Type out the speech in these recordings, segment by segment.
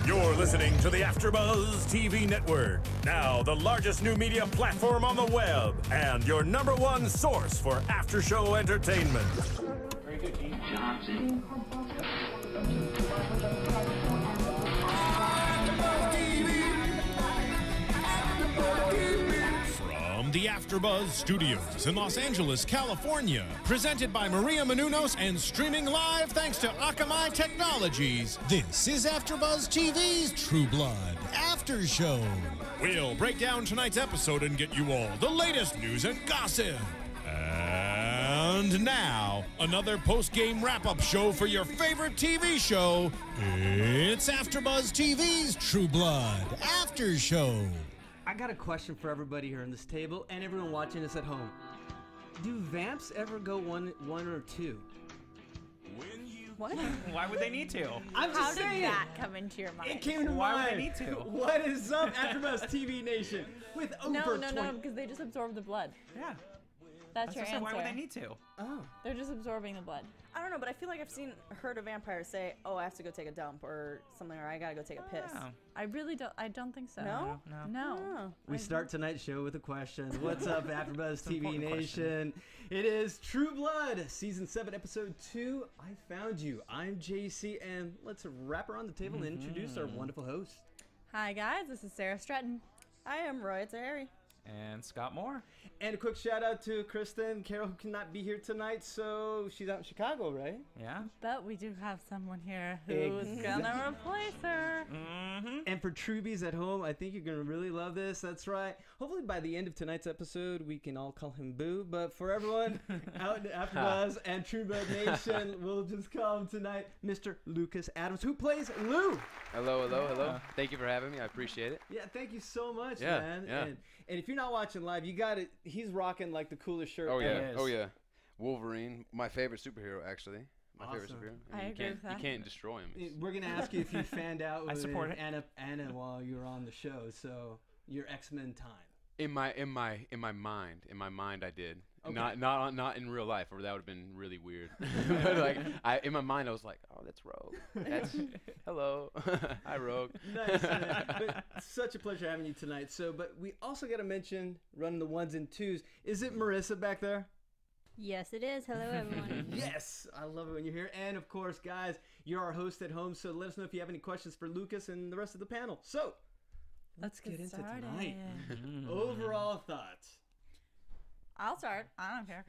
You're listening to the AFTERBUZZ TV Network, now the largest new media platform on the web, and your #1 source for after-show entertainment. Very good, Gene Johnson. From the AFTERBUZZ Studios in Los Angeles, California, presented by Maria Menounos and streaming live thanks to Akamai Technologies, this is AFTERBUZZ TV's True Blood After Show. We'll break down tonight's episode and get you all the latest news and gossip. And now, another post-game wrap-up show for your favorite TV show. It's AFTERBUZZ TV's True Blood After Show. I got a question for everybody here on this table and everyone watching us at home. Do vamps ever go one or two? What? Why would they need to? I'm How just did saying. that come into your mind? It came to Why would mind. they need to? What is up, AFTERBUZZ TV Nation? With over No, because they just absorb the blood. Yeah. That's your Just answer. why would they need to? Oh. They're just absorbing the blood. I don't know, but I feel like I've heard a vampire say, "Oh, I have to go take a dump" or something, or "I gotta go take a piss." Oh. I really don't. I don't think so. No? No. Oh. We start tonight's show with a question. What's up, AFTERBUZZ TV important Nation? It is True Blood, Season 7, Episode 2, I Found You. I'm JC, and let's wrap around the table and introduce our wonderful host. Hi guys, this is Sara Stretton. I am Roya Taheri. And Scott Moore. And a quick shout out to Kristen Carol, who cannot be here tonight, so she's out in Chicago, right? Yeah. But we do have someone here who's gonna replace her. Mm-hmm. And for Trubies at home, I think you're going to really love this. That's right. Hopefully by the end of tonight's episode, we can all call him Boo. But for everyone out in AFTERBUZZ and True Blood Nation, we'll just call him tonight Mr. Lucas Adams, who plays Lou. Hello. Thank you for having me. I appreciate it. Yeah, thank you so much, Yeah, man. yeah. And if you're not watching live, you got it. He's rocking like the coolest shirt Oh ever. yeah. Oh yeah. Wolverine, my favorite superhero actually. My favorite Awesome. superhero. I You agree can't- with that. You can't destroy him. It's- We're going to ask you if you fanned out I with support it. Anna while you were on the show. So your X-Men time. In my mind, I did. Okay. Not in real life, or that would have been really weird. But like, in my mind, I was like, oh, that's Rogue. That's hello, hi Rogue. Nice, man. But such a pleasure having you tonight. So, but we also got to mention running the ones and twos. Is it Marissa back there? Yes, it is. Hello, everyone. Yes, I love it when you're here. And of course, guys, you're our host at home. So let us know if you have any questions for Lucas and the rest of the panel. So let's get into started. tonight. Overall thoughts. I'll start. I don't care.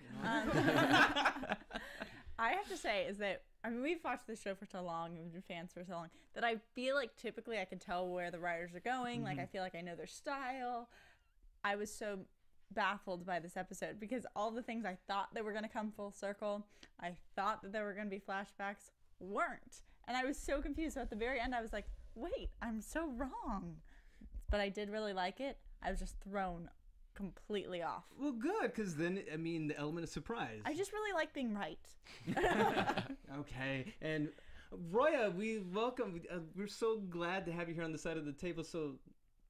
I have to say is that, I mean, we've watched this show for so long, we've been fans for so long, that I feel like typically I can tell where the writers are going. Like, I feel like I know their style. I was so baffled by this episode because all the things I thought they were going to come full circle, I thought that there were going to be flashbacks, weren't. And I was so confused. So at the very end, I was like, wait, I'm so wrong. But I did really like it. I was just thrown completely off. Well, good, because then, I mean, the element of surprise. I just really like being right. Okay. And Roya, we welcome. We're so glad to have you here on the side of the table. So,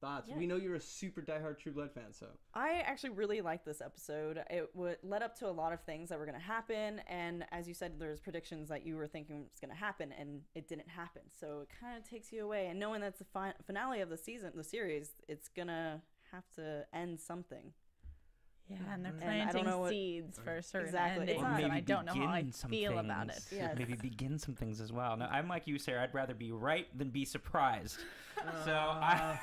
thoughts? Yeah. We know you're a super diehard True Blood fan, so. I actually really liked this episode. It led up to a lot of things that were going to happen, and as you said, there's predictions that you were thinking was going to happen, and it didn't happen. So it kind of takes you away. And knowing that's the finale of the series, it's gonna have to end something. Yeah, and they're I planting don't know what- seeds for a certain Exactly. ending, It's not- and I don't know how I begin some feel about it. things. Yes. Maybe begin some things as well. Now, I'm like you, Sarah. I'd rather be right than be surprised. So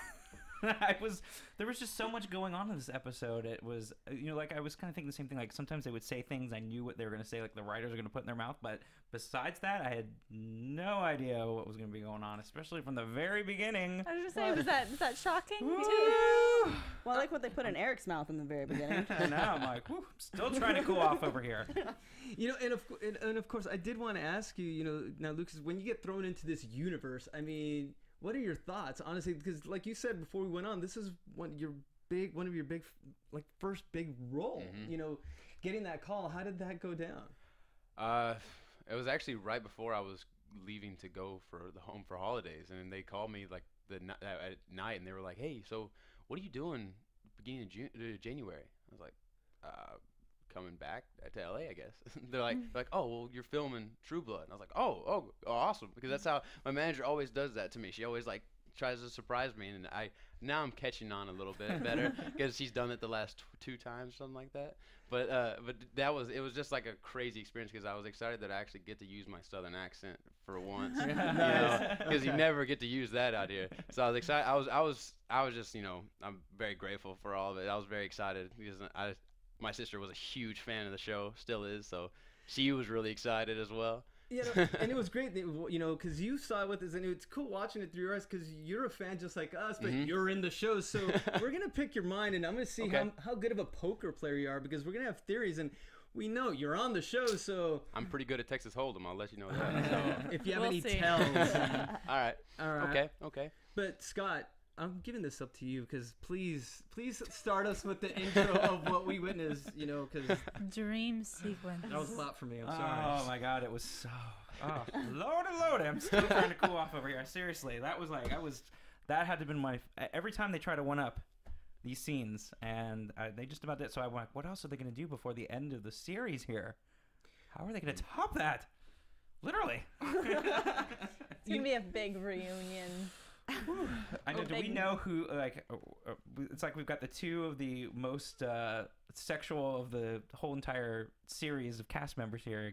there was just so much going on in this episode. It was, like I was kind of thinking the same thing. Like sometimes they would say things I knew what they were going to say, like the writers are going to put in their mouth. But besides that, I had no idea what was going to be going on, especially from the very beginning. I was just saying, was that shocking to Woo! you? Well, I like what they put in Eric's mouth in the very beginning. And now I'm like, whew, still trying to cool off over here. And of course, I did want to ask you, now, Lucas, when you get thrown into this universe, I mean, what are your thoughts, honestly? Because, like you said before we went on, this is one of your big, first big role. Getting that call. How did that go down? It was actually right before I was leaving to go for the home for holidays, and they called me like at night, and they were like, "Hey, so what are you doing beginning of January?" I was like, coming back to LA, I guess. They're like, "Oh, well, you're filming True Blood." And I was like, oh, awesome, because that's how my manager always does that to me. She always like tries to surprise me, and now I'm catching on a little bit better because she's done it the last 2 times, something like that. But it was just like a crazy experience because I was excited that I actually get to use my southern accent for once, because you never get to use that out here. So I was excited. I was just, I'm very grateful for all of it. I was very excited because my sister was a huge fan of the show, still is, so she was really excited as well. And it was great, because you saw it with us, and it's cool watching it through your eyes because you're a fan just like us, but you're in the show. So we're going to pick your mind, and I'm going to see how good of a poker player you are, because we're going to have theories, and we know you're on the show, so... I'm pretty good at Texas Hold'em, I'll let you know that. So. If you have any tells. All right. Okay. But Scott, I'm giving this up to you because please start us with the intro of what we witnessed, because dream sequence. That was a lot for me. I'm sorry. Oh my God, it was so loaded. I'm still trying to cool off over here. Seriously, that had to have been my every time they try to one up these scenes, and they just about did. So I went, what else are they going to do before the end of the series here? How are they going to top that? Literally. It's gonna be a big reunion. I know. Do we know who? It's like we've got the two of the most sexual of the whole entire series of cast members here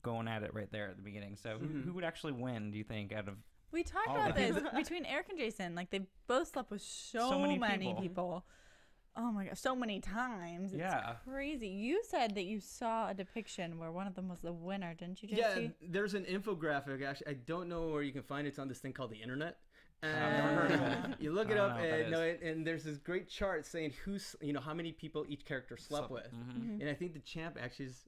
going at it right there at the beginning. So who would actually win? Do you think out of? We talked about this between Eric and Jason. Like they both slept with so many people. Oh my gosh, so many times. It's crazy. You said that you saw a depiction where one of them was the winner, didn't you, JC? Yeah, there's an infographic. Actually, I don't know where you can find it. It's on this thing called the internet. I've never heard of it. You look it up, and there's this great chart saying how many people each character slept with. And I think the champ actually is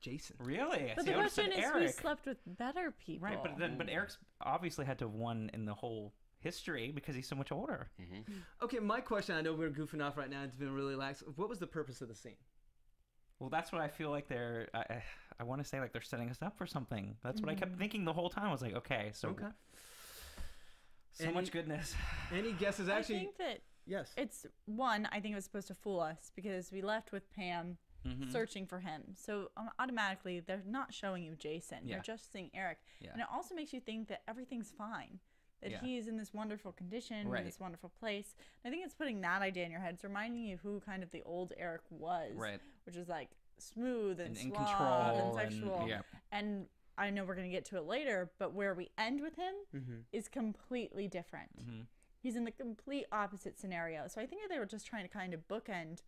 Jason. Really? But the question is, who slept with better people? Right, but Eric's obviously had to have won in the whole history because he's so much older. Okay, my question, I know we're goofing off right now, it's been really lax. What was the purpose of the scene? Well, that's what I feel like I want to say, like they're setting us up for something. That's what I kept thinking the whole time. I was like, okay, so much goodness. Any guesses? Actually, I think that yes. It's one. I think it was supposed to fool us because we left with Pam searching for him. So automatically, they're not showing you Jason. You're just seeing Eric, and it also makes you think that everything's fine. That he's in this wonderful condition, in this wonderful place. And I think it's putting that idea in your head. It's reminding you who kind of the old Eric was, which is like smooth and in suave control and sexual. And I know we're going to get to it later, but where we end with him is completely different. He's in the complete opposite scenario. So I think they were just trying to kind of bookend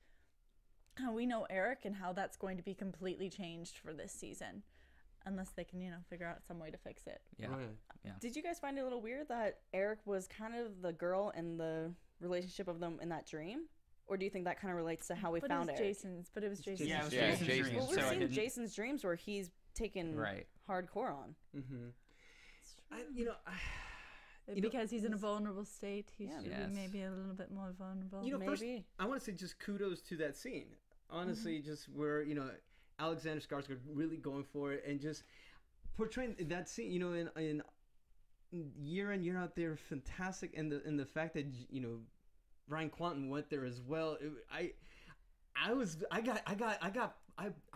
how we know Eric and how that's going to be completely changed for this season. Unless they can, figure out some way to fix it. Yeah. Did you guys find it a little weird that Eric was kind of the girl in the relationship of them in that dream? Or do you think that kind of relates to how we found Eric? But it was Jason's. Yeah, it was Jason's dreams. Well, we're seeing Jason's dreams where he's taken hardcore on. Because he's in a vulnerable state, he should be maybe a little bit more vulnerable. First, I want to say just kudos to that scene. Honestly, just where, Alexander Skarsgård really going for it and just portraying that scene, in year in year out there, fantastic, and the fact that Ryan Quanten went there as well. I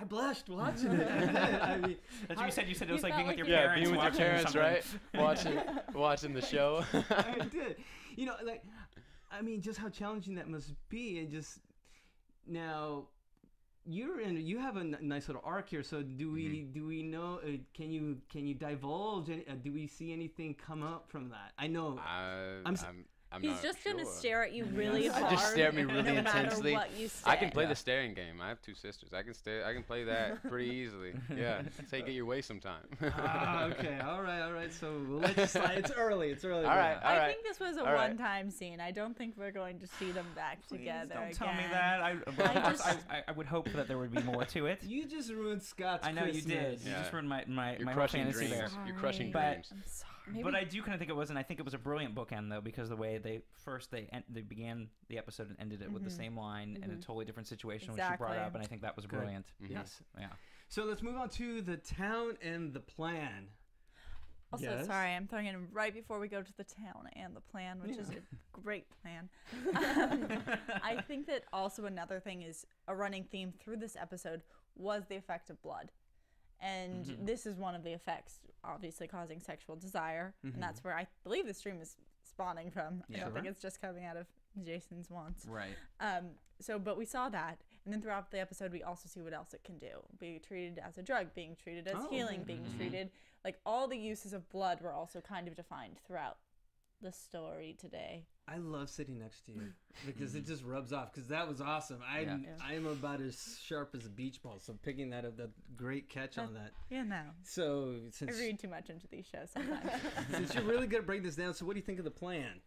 blushed watching it. I mean, that's what you said. You said it was like being with your parents. Being with your parents, right? watching the show. I did. Just how challenging that must be, and just now. You have a nice little arc here. So do we know? Can you divulge? Do we see anything come up from that? I know. He's just gonna stare at you really hard. Just stare at me really intensely. What you say. I can play the staring game. I have 2 sisters. I can play that pretty easily. Yeah, that's how you get your way sometime. Okay, all right. So we'll let you slide. It's early. All right. I think this was a one-time scene. I don't think we're going to see them back together. Don't tell me that. I would hope that there would be more to it. You just ruined Scott's. I know Christmas. you did. You just ruined my whole fantasy there. You're crushing dreams. I'm sorry. But I do kind of think it was, and I think it was a brilliant bookend though, because the way they began the episode and ended it with the same line in a totally different situation, which she brought up, and I think that was brilliant. Yes. Yeah. So let's move on to the town and the plan. Also, sorry, I'm throwing in right before we go to the town and the plan, which is a great plan. I think that also another thing is a running theme through this episode was the effect of blood. And this is one of the effects, obviously causing sexual desire. And that's where I believe the stream is spawning from. I Yeah. don't think it's just coming out of Jason's wants. Right. But we saw that, and then throughout the episode, we also see what else it can do. Being treated as a drug, being treated as healing, being treated like all the uses of blood were also kind of defined throughout the story today. I love sitting next to you because it just rubs off. Because that was awesome. I'm about as sharp as a beach ball. So picking that up, that great catch on that. Yeah, no. So I since read too much into these shows sometimes. since you're really good at breaking this down, so what do you think of the plan?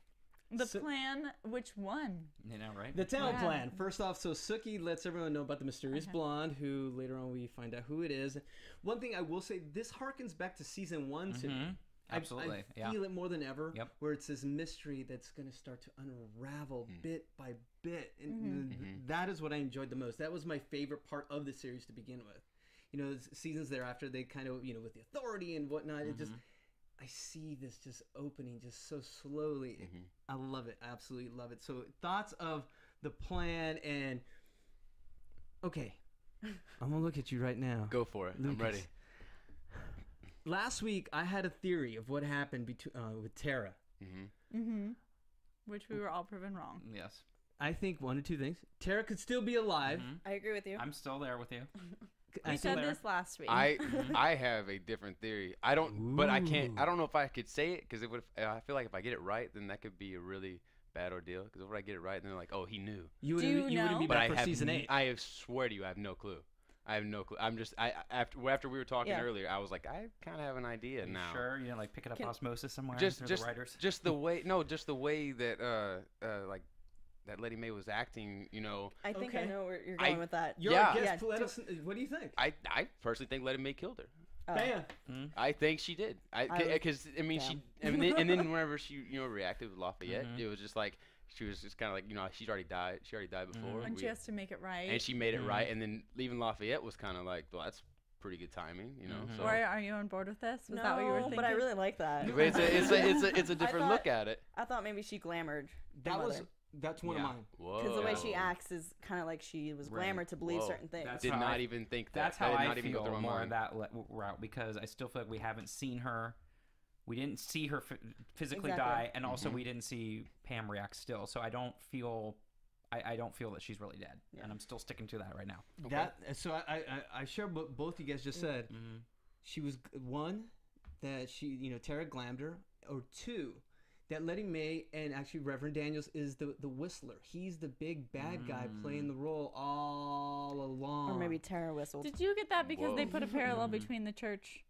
The plan, which one? You know, right? The town Yeah. plan. First off, so Sookie lets everyone know about the mysterious blonde, who later on we find out who it is. One thing I will say, this harkens back to season 1 to me. Absolutely. I feel it more than ever. Yep. Where it's this mystery that's going to start to unravel bit by bit, and that is what I enjoyed the most. That was my favorite part of the series to begin with. You know, seasons thereafter, they kind of, you know, with the authority and whatnot, it just. I see this just opening just so slowly. I love it. I absolutely love it. So thoughts of the plan and okay, I'm gonna look at you right now. Go for it. Lucas. I'm ready. Last week I had a theory of what happened with Tara. Which we were all proven wrong. Yes. I think one of two things. Tara could still be alive. I agree with you. I'm still there with you. We said this last week. I have a different theory. I don't, but I can't. I don't know if I could say it because it would. I feel like if I get it right, then that could be a really bad ordeal. Because if I get it right, then they're like, oh, he knew. You Do you wouldn't be know? back for season 8. I swear to you, I have no clue. I have no clue. I'm just. After we were talking earlier, I was like, I kind of have an idea now. Sure, you know, like pick it up osmosis somewhere Just through the writers. just the way. No, just the way that like that Letty Mae was acting. You know. I think I Okay. know where you're going with that. You're Yeah. our guest. Yeah, Let us, what do you think? I personally think Letty Mae killed her. Bam. I think she did. Because I mean she and then whenever she reacted with Lafayette, it was just like she was just kind of like she's already died. She already died before. And she has to make it right. And she made it right. And then leaving Lafayette was kind of like, well, that's pretty good timing, you know. So Roya, are you on board with this? Was that what you were thinking? but I really like that. but it's a different thought- look at it. I thought maybe she glamored the mother. That's one of mine. Whoa. Because the way she acts is kind of like she was glamored to believe Whoa. certain things. That's Did how not I- even think that. That's how did I not even go feel through my more mind. that route because I still feel like we haven't seen her. We didn't see her physically Exactly. die, and also we didn't see Pam react still. So I don't feel, I don't feel that she's really dead, and I'm still sticking to that right now. So I share what both you guys just said. She was one that Tara glammed her, or two that Letty Mae and actually Reverend Daniels is the whistler. He's the big bad guy playing the role all along. Or maybe Tara whistled. Did you get that because they Whoa. put a parallel between the church?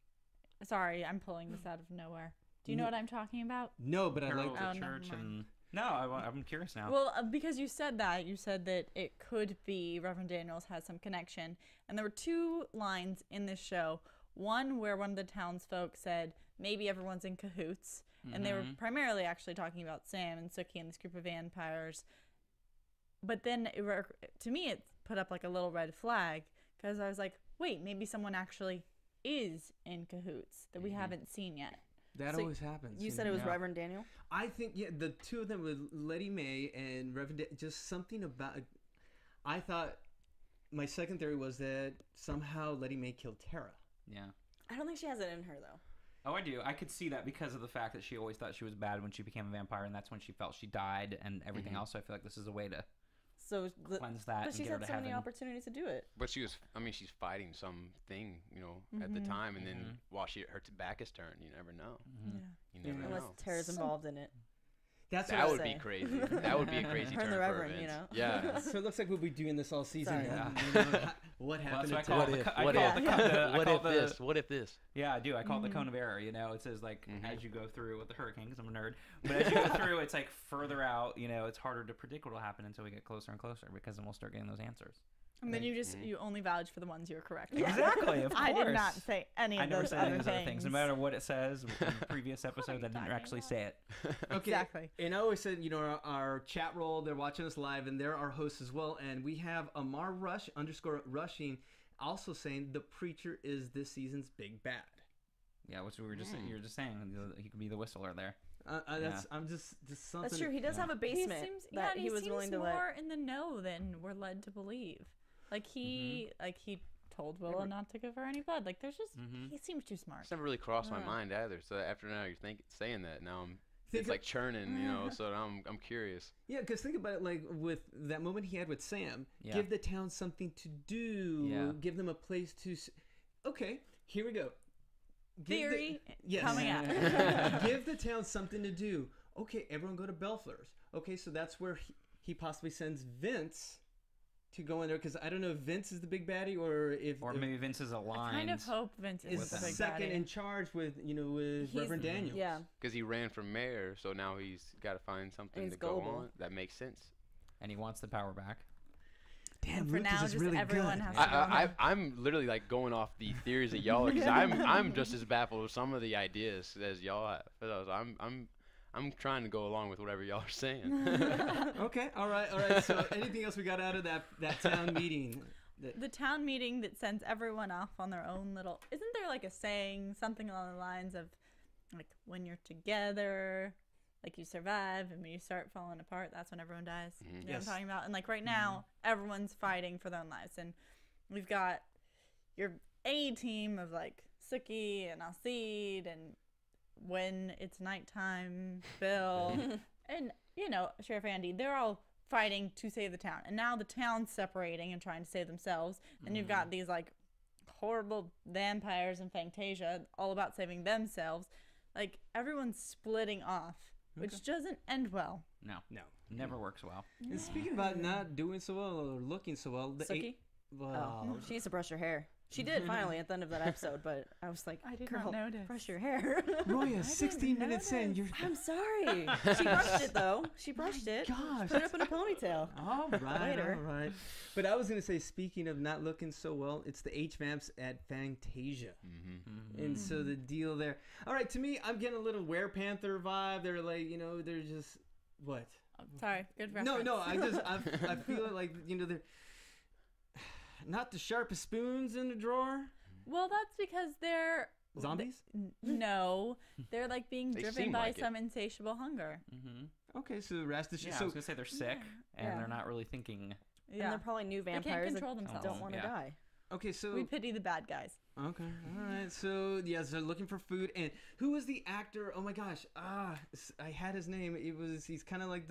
Sorry, I'm pulling this out of nowhere. Do you know what I'm talking about? No, but I Parallel like to Oh, never church mind. and no, I'm curious now. Well, because you said that it could be Reverend Daniels has some connection, and there were two lines in this show. One where one of the townsfolk said maybe everyone's in cahoots, and they were primarily actually talking about Sam and Sookie and this group of vampires. But then to me, it put up like a little red flag because I was like, wait, maybe someone actually is in cahoots that we haven't seen yet. that So always happens. You know? said it was Reverend Daniel? I think the two of them with Letty Mae and Reverend just something about. I thought my second theory was that somehow Letty Mae killed Tara. yeah. I don't think she has it in her, though. Oh, I do. I could see that because of the fact that she always thought she was bad when she became a vampire, and that's when she felt she died and everything else. So I feel like this is a way to So cleanse that but and she's get her had to so many heaven. opportunities to do it. But she's fighting something, at the time, and then while her back is turned, you never know. You never Unless know. Tara's involved in it. That's That what would say. be crazy. That would be a crazy Her and turn the for Reverend, events. you know? Yeah. So it looks like we'll be doing this all season. Sorry. What Well, happened that's to what I Tara? call What it. if? I call the- I What call if the- this? What if this? Yeah, I do. I call it the cone of error. It says like as you go through with the hurricane, because I'm a nerd. But as you go through, it's like further out. It's harder to predict what will happen until we get closer and closer, because then we'll start getting those answers. And then you only vouch for the ones you were correct. on. Exactly. Of course. I did not say any I of never those said any other of those other things. things. No matter what it says in previous episodes, I didn't actually say it. Okay. Exactly. And I always said, our chat roll, they're watching us live, and they're our hosts as well. And we have Amar Rush _rushing also saying the preacher is this season's big bad. Yeah, which we were just you were just saying he could be the whistler there. I'm just something. That's true. He does have a basement that he was willing to seems let. more in the know than we're led to believe. Like he told Willow not to give her any blood. Like there's just he seems too smart. It's never really crossed my mind either. So after now you're saying that, now I'm Think it's of- like churning, you know. So I'm curious. Yeah, because think about it, like with that moment he had with Sam. Yeah. Give the town something to do. Yeah. Give them a place to. Okay, here we go. Theory Yes. coming out. Give the town something to do. Okay, everyone go to Bellflower's. Okay, so that's where he possibly sends Vince to go in there, because I don't know if Vince is the big baddie or if Or maybe Vince is aligned. I kind of hope Vince is is the big second baddie. in charge with Reverend Daniels. Yeah. Because he ran for mayor, so now he's got to find something He's to go gullible. on. That makes sense. And he wants the power back. Damn, And for Lucas now, is just really everyone good. has to go home. I'm literally like going off the theories that y'all are, because I'm just as baffled with some of the ideas as y'all have. So I'm trying to go along with whatever y'all are saying. Okay, all right. So anything else we got out of that town meeting? The town meeting that sends everyone off on their own little. Isn't there like a saying, something along the lines of, like, when you're together, like you survive, and when you start falling apart, that's when everyone dies. You know what Yes. I'm talking about? And like right now, everyone's fighting for their own lives, and we've got your A team of like Sookie and Alcide, and when it's nighttime, Bill, and Sheriff Andy. They're all fighting to save the town, and now the town's separating and trying to save themselves, and you've got these like horrible vampires in Fantasia all about saving themselves. Like, everyone's splitting off, which doesn't end well. No. No. Never works well. And speaking about not doing so well or looking so well, Sookie? Well, She needs to brush her hair. She did finally at the end of that episode, but I was like, I did girl, not notice. brush your hair. Roya, 16 minutes in, you're. I'm sorry. She brushed it though. She brushed it. Gosh. Put it up in a ponytail. All right, Later. all right. But I was gonna say, speaking of not looking so well, it's the H-Vamps at Fantasia, and so the deal there. All right, to me, I'm getting a little Werepanther vibe. They're like, they're just what? Sorry, good No, reference. I feel it like they're not the sharpest spoons in the drawer. Well, that's because they're Zombies? No, they're like being They driven seem by like it. some insatiable hunger. Okay, so the rest of Yeah, I so was gonna say they're sick and Yeah. they're not really thinking. And Yeah, they're probably new can't vampires control that themselves. don't want to Yeah. die. okay, so we pity the bad guys. okay, all right. So yes, they're looking for food. And who was the actor? Oh my gosh, I had his name. He's kind of like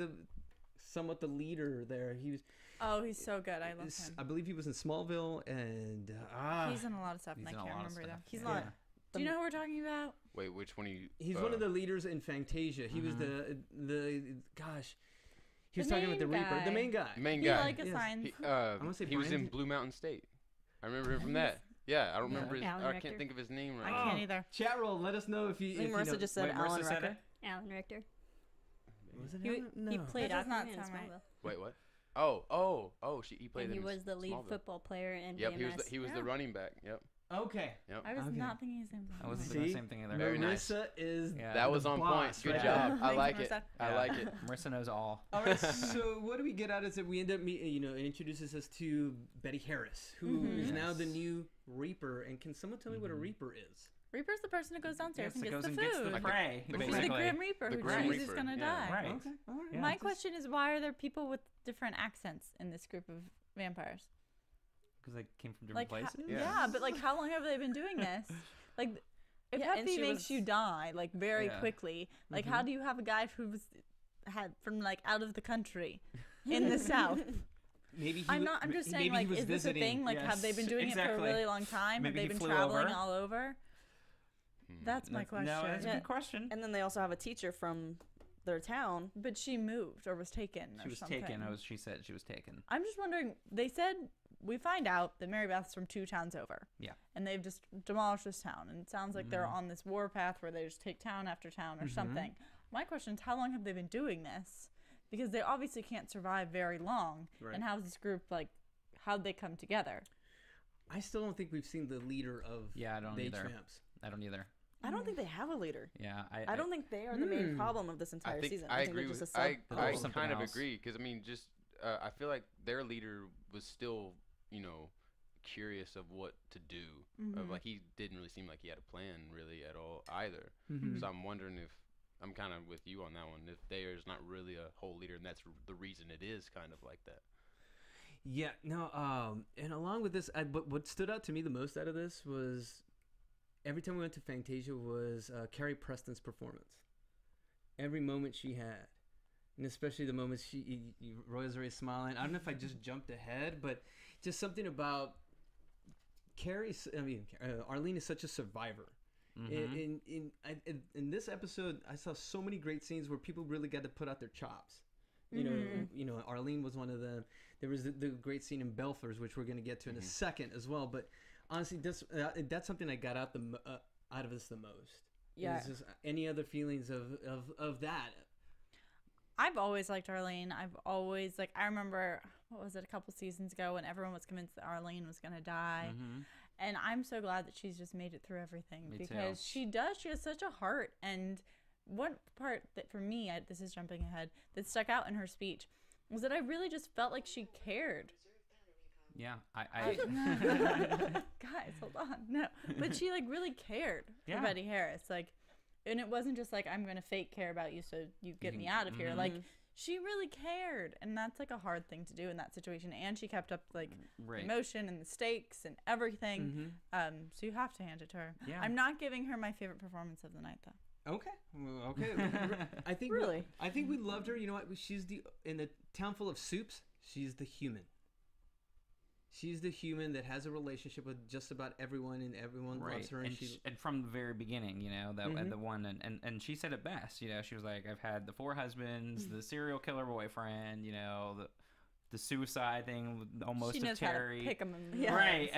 somewhat the leader there. He was. Oh, he's so good. I love I him. believe he was in Smallville, and He's in a lot of stuff, and He's I in a can't lot of remember stuff. though. He's Yeah. not. Do you know who we're talking about? Wait, which one are you? he's one of the leaders in Fantasia. He was the gosh. He was The talking about the main Reaper, the guy. main guy. main He guy. like Yes. assigns. He, wanna say he was Brian in did- Blue Mountain State. I remember him from that. Yeah, I don't remember his. Alan I Richter. can't think of his name I right. can't either. Chat roll. Let us know if you. I think if Marissa you know. just said Wait, Alan Marissa said Richter. Alan Richter. Was it He- Alan? No. He played That does not Aquaman in sound right. Smallville. Wait, what? Oh, he played And he him in was the lead Smallville. football player in Yep, BMS. he was the Yeah. running back. Yep. Okay. I was Okay. not thinking his name. I wasn't See? thinking the same thing either. Very nice. Marissa is. Yeah. That was the on boss, point. Good right? job. I Thanks, like it. Marissa. I Yeah. like it. Marissa knows all. All right. So what do we get out is that we end up meeting. It introduces us to Betty Harris, who is now the new Reaper. And can someone tell me what a Reaper is? Reaper's the person who goes downstairs and Yes, it gets goes the and food. gets the Like prey, the- He's basically. the Grim Reaper The who Grim chooses he's Reaper, gonna yeah. die. Right. Okay. All right. Yeah. My Just- question is, why are there people with different accents in this group of vampires? Because they came from Like, different places. yeah, but like, how long have they been doing this? Like, if Yeah, and Happy she makes was- you die like very Yeah. quickly, like, how do you have a guy who's had from like out of the country in the south? Maybe he I'm wa- not. I'm just maybe saying, he like, was is this a visiting. thing? Like, have they been Yes, doing it for a exactly. really long time? Maybe have he they been flew traveling over. all over? That's my question. No, that's a Yeah. good question. And then they also have a teacher from their town. But she moved or was taken. She or was something. taken. She said she was taken. I'm just wondering. They said we find out that Mary Beth's from 2 towns over. Yeah. And they've just demolished this town, and it sounds like they're on this war path where they just take town after town or something. My question is, how long have they been doing this? Because they obviously can't survive very long. Right. And how's this group like? How'd they come together? I still don't think we've seen the leader of Yeah, I don't the either. H-Vamps. I don't either. I don't think they have a leader. Yeah, I don't think they are the main problem of this entire season. I think agree they're with. just a I sub. Oh, something kind of else. agree because I mean, just I feel like their leader was still, curious of what to do. Of like he didn't really seem like he had a plan really at all either. So I'm wondering if I'm kind of with you on that one. If there's not really a whole leader, and that's the reason it is kind of like that. Yeah, no, and along with this, what stood out to me the most out of this was every time we went to Fantasia was Carrie Preston's performance. every moment she had, and especially the moments Roya's already smiling. I don't know if I just jumped ahead, but just something about Arlene is such a survivor. In this episode, I saw so many great scenes where people really got to put out their chops. You know, Arlene was one of them. There was the great scene in Belfers, which we're going to get to in a second as well. But honestly, that's something I got out of this the most. Yeah. Just any other feelings of that? I've always liked Arlene. I've always I remember, what was it, a couple seasons ago when everyone was convinced that Arlene was going to die. And I'm so glad that she's just made it through everything. Me because too. She has such a heart. And one part that for me, this is jumping ahead, that stuck out in her speech was that I really just felt like she cared. Yeah, Guys, hold on. No, but she really cared for Betty Harris. And it wasn't just I'm gonna fake care about you so you get me out of here. She really cared, and that's a hard thing to do in that situation. And she kept up the emotion and the stakes and everything. So you have to hand it to her. Yeah. I'm not giving her my favorite performance of the night though. Okay. I think I think we loved her. You know what? She's in a town full of soups. She's the human. She's the human that has a relationship with just about everyone, and everyone loves her. And from the very beginning, the one, and she said it best. She was like, I've had the 4 husbands, the serial killer boyfriend, the suicide thing, almost she knows Terry. How to pick them. Right,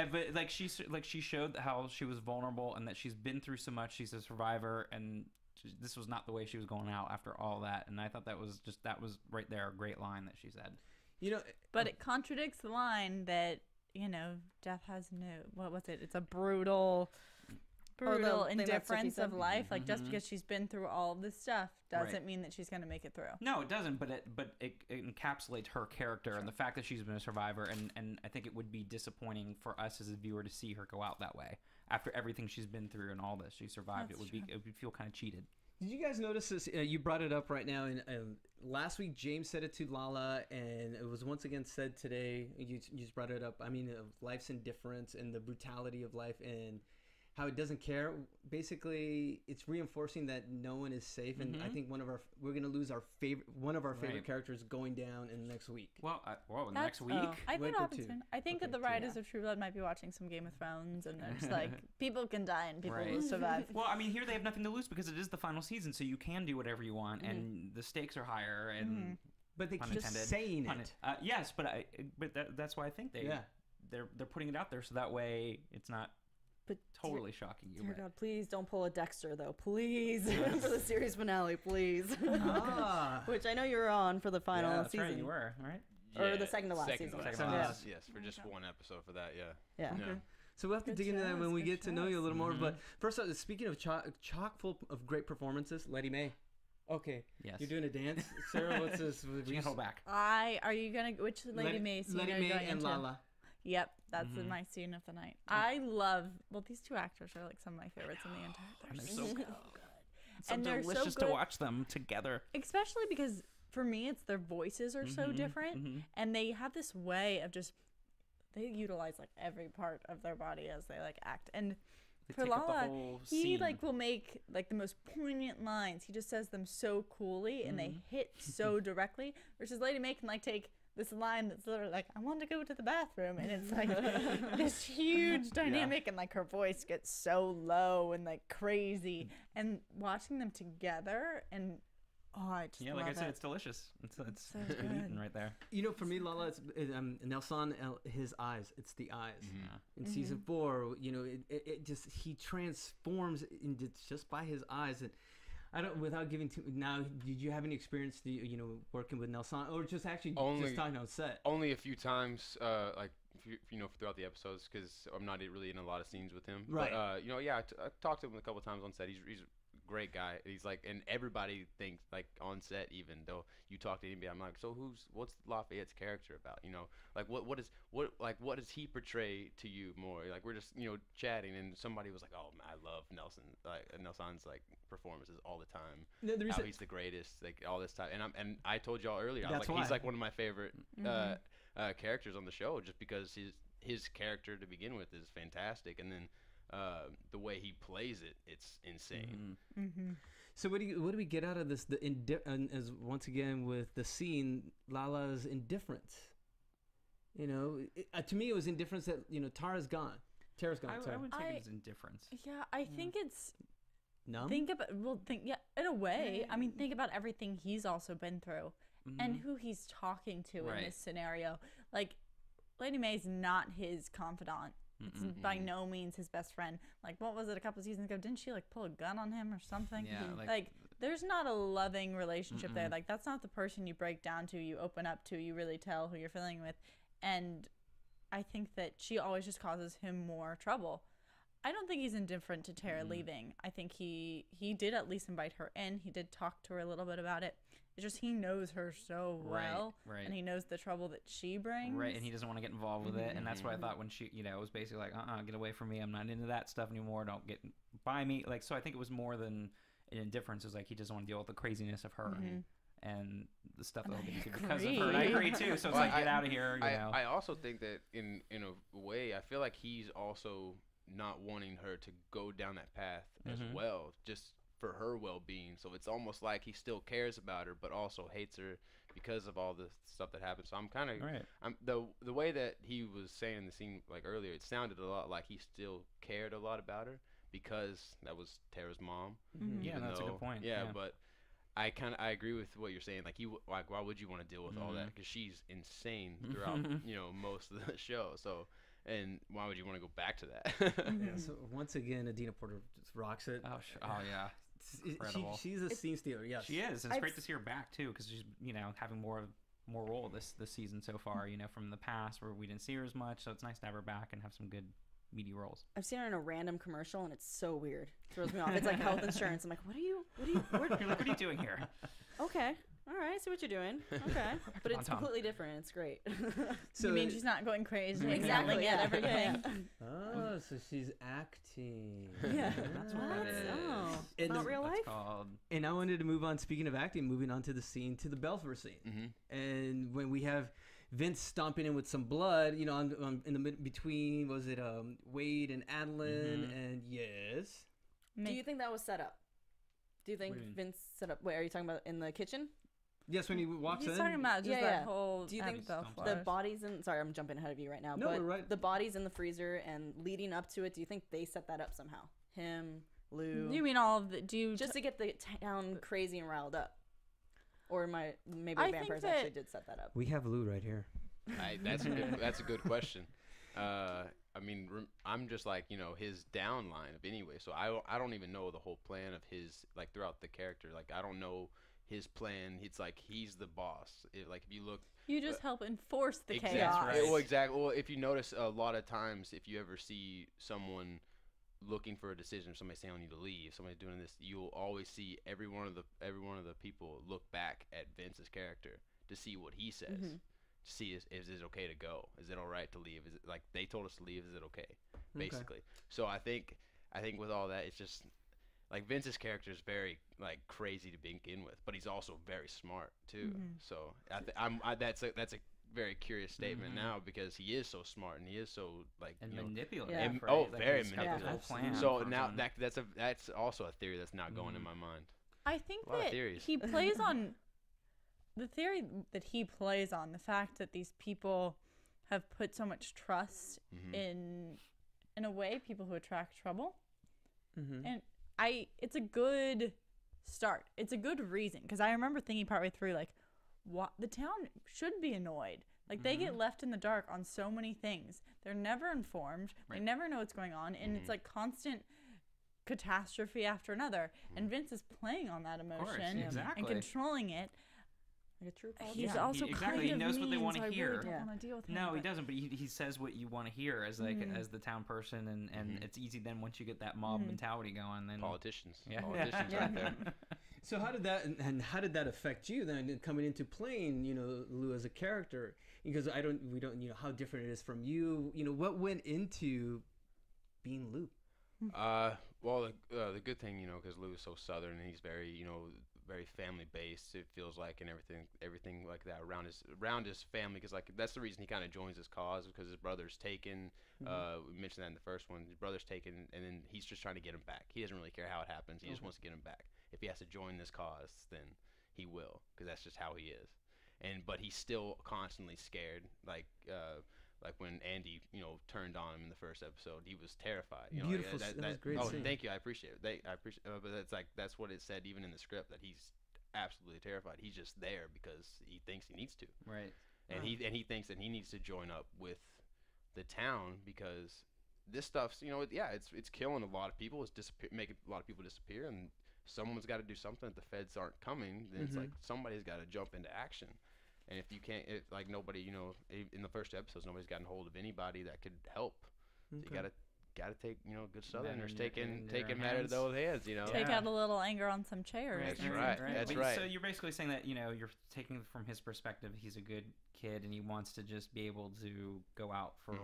but she showed how she was vulnerable and that she's been through so much. She's a survivor, and this was not the way she was going out after all that. And I thought that was right there a great line that she said. But it contradicts the line that, death has no, what was it? It's a brutal indifference of life. Just because she's been through all this stuff doesn't mean that she's going to make it through. No, it doesn't, but it encapsulates her character and the fact that she's been a survivor, and I think it would be disappointing for us as a viewer to see her go out that way. After everything she's been through and all this, she survived. It would feel kind of cheated. Did you guys notice this? You brought it up right now. And last week, James said it to Lala, and it was once again said today. You just brought it up. I mean, life's indifference and the brutality of life and how it doesn't care. Basically, it's reinforcing that no one is safe. And I think we're going to lose one of our favorite characters going down in the next week. Well, next week? I think I think that the writers of True Blood might be watching some Game of Thrones, and they're just people can die and people will survive. Well, I mean, here they have nothing to lose because it is the final season, so you can do whatever you want, and the stakes are higher. And but they keep saying it. Yes, but that's why I think they're putting it out there so that way it's not totally shocking you. Dear God, please don't pull a Dexter though, please, for the series finale, please. Which I know you were on for the final season. Right, you were, right? Or the second to last season. Yes, for just one episode for that. Yeah. Okay. So we'll have to dig into that when we get to know you a little more. But first, speaking of chock full of great performances, Letty Mae. Okay. Yes. You're doing a dance, Sarah. What's this? She can hold back. Are you gonna which Letty Mae scene? Letty Mae and Lala. Yep, that's my scene of the night. I love, these 2 actors are some of my favorites in the entire. They're so good. It's so delicious to watch them together. Especially because for me, it's their voices are so different, and they have this way of they utilize every part of their body as they act. And for Lala, he will make the most poignant lines. He just says them so coolly, and they hit so directly. Versus Letty Mae can take this line that's literally I want to go to the bathroom, and it's this huge dynamic, and her voice gets so low and crazy, and watching them together, and I just love I said, it's delicious. It's so eaten right there. For me, Lala, it's Nelson, his eyes. It's the eyes. In season 4, it just he transforms just by his eyes. And I don't. Without giving too. Now, did you have any experience, working with Nelson, or just actually just talking on set? Only a few times, throughout the episodes, because I'm not really in a lot of scenes with him. Right. But I talked to him a couple times on set. He's a great guy. He's and everybody thinks on set, even though you talk to anybody, I'm so what's Lafayette's character about? What does he portray to you more? We're just chatting, and somebody was oh, I love Nelson. Nelson's performances all the time. How he's the greatest, all this time. And I told y'all earlier, I was he's one of my favorite characters on the show, just because his character to begin with is fantastic, and then the way he plays it, it's insane. So what do we get out of this? As once again with the scene, Lala's indifference. You know, to me it was indifference that Tara's gone. Tara's gone. I would take it as indifference. Yeah, I think it's numb. think in a way. I mean, think about everything he's also been through and who he's talking to in this scenario. Like, Lady May's not his confidant. It's by no means his best friend. Like, what was it a couple seasons ago? Didn't she like pull a gun on him or something? Yeah, like there's not a loving relationship there. Like, that's not the person you break down to, you open up to, you really tell who you're feeling with. And I think that she always just causes him more trouble. I don't think he's indifferent to Tara leaving. I think he did at least invite her in. He did talk to her a little bit about it. It's just he knows her so well, and he knows the trouble that she brings. Right, and he doesn't want to get involved with it, and that's what I thought when she, it was basically like, get away from me. I'm not into that stuff anymore. Don't get by me. Like, so I think it was more than an indifference. It was like he doesn't want to deal with the craziness of her and the stuff that he'll get into because of her. And I agree too. So it's like, get out of here. I also think that in a way, I feel like he's also not wanting her to go down that path as well, just for her well-being. So it's almost like he still cares about her but also hates her because of all the stuff that happened. So I'm kind of the way that he was saying in the scene like earlier, it sounded a lot like he still cared a lot about her because that was Tara's mom. Yeah, that's a good point. Yeah, but I agree with what you're saying. Like why would you want to deal with all that? Because she's insane throughout most of the show. So. And why would you want to go back to that? So once again, Adina Porter just rocks it. Oh yeah, incredible. She's a scene stealer. Yes, she is. And it's great to see her back too, because she's having more role this season so far. From the past where we didn't see her as much, so it's nice to have her back and have some good meaty roles. I've seen her in a random commercial and it's so weird. It throws me off. It's like health insurance. I'm like, what are you You're like, what are you doing here? Okay. All right, I see what you're doing. Okay. But it's completely different. It's great. So you mean she's not going crazy? Exactly. Yeah. Everything. Oh, so she's acting. Yeah. That's what it is. Oh, it's not real life? Called... And I wanted to move on, speaking of acting, moving on to the scene, to the Belfer scene. And when we have Vince stomping in with some blood, in the between, was it Wade and Adeline? And yes. Do you think that was set up? Do you think Vince set up? Wait, are you talking about in the kitchen? Yes, when he walks in. He's talking about just that whole. Do you think the bodies in? Sorry, I'm jumping ahead of you right now. No, but we're right. The bodies in the freezer and leading up to it. Do you think they set that up somehow? Him, Lou. You mean all of the? Just to get the town crazy and riled up, or maybe the vampires actually did set that up? We have Lou right here. That's a good question. I'm just like his downline of anyway. So I don't even know the whole plan of his like throughout the character. Like I don't know his plan. It's like he's the boss. If you look, you just help enforce the chaos. Right. Well, exactly. Well, if you notice, a lot of times, if you ever see someone looking for a decision, somebody telling you to leave, somebody doing this, you'll always see every one of the people look back at Vince's character to see what he says. To see is it okay to go? Is it all right to leave? Is it like they told us to leave? Is it okay? Basically. So I think with all that, it's just like Vince's character is very like crazy to begin with, but he's also very smart too. So that's a very curious statement now because he is so smart and he is so like manipulative. Very manipulative. So now that's also a theory that's not going in my mind. I think that he plays on. The theory that he plays on, the fact that these people have put so much trust in a way, people who attract trouble. And it's a good start. It's a good reason. Because I remember thinking partway through, like, what the town should be annoyed. Like, they get left in the dark on so many things. They're never informed. They never know what's going on. And it's like constant catastrophe after another. And Vince is playing on that emotion and controlling it. Like a true he's also he knows what they want to hear. Really don't want to deal with him, no, he doesn't. But he says what you want to hear as like as the town person, and it's easy then once you get that mob mentality going. Then politicians right there. So how did that affect you then coming into playing Lou as a character? Because we don't how different it is from you. What went into being Lou? Well, the good thing, because Lou is so Southern and he's very, very family based. It feels like, and everything like that around his family. Because like that's the reason he kind of joins his cause, because his brother's taken. We mentioned that in the first one. His brother's taken, and then he's just trying to get him back. He doesn't really care how it happens. He just wants to get him back. If he has to join this cause, then he will, because that's just how he is. But he's still constantly scared. Like when Andy, turned on him in the first episode, he was terrified. Beautiful. That was great. Oh, scene. thank you. I appreciate it. I appreciate. But that's what it said even in the script, that he's absolutely terrified. He's just there because he thinks he needs to. Right. And he thinks that he needs to join up with the town, because this stuff's it's killing a lot of people. It's making a lot of people disappear, and someone's got to do something. If the feds aren't coming, then it's like somebody's got to jump into action. And if you can't, nobody, in the first 2 episodes, nobody's gotten hold of anybody that could help. So you gotta take, good Southerners taking matter to those hands, Take out a little anger on some chairs. That's right. That's right. So you're basically saying that, you're taking from his perspective, he's a good kid and he wants to just be able to go out for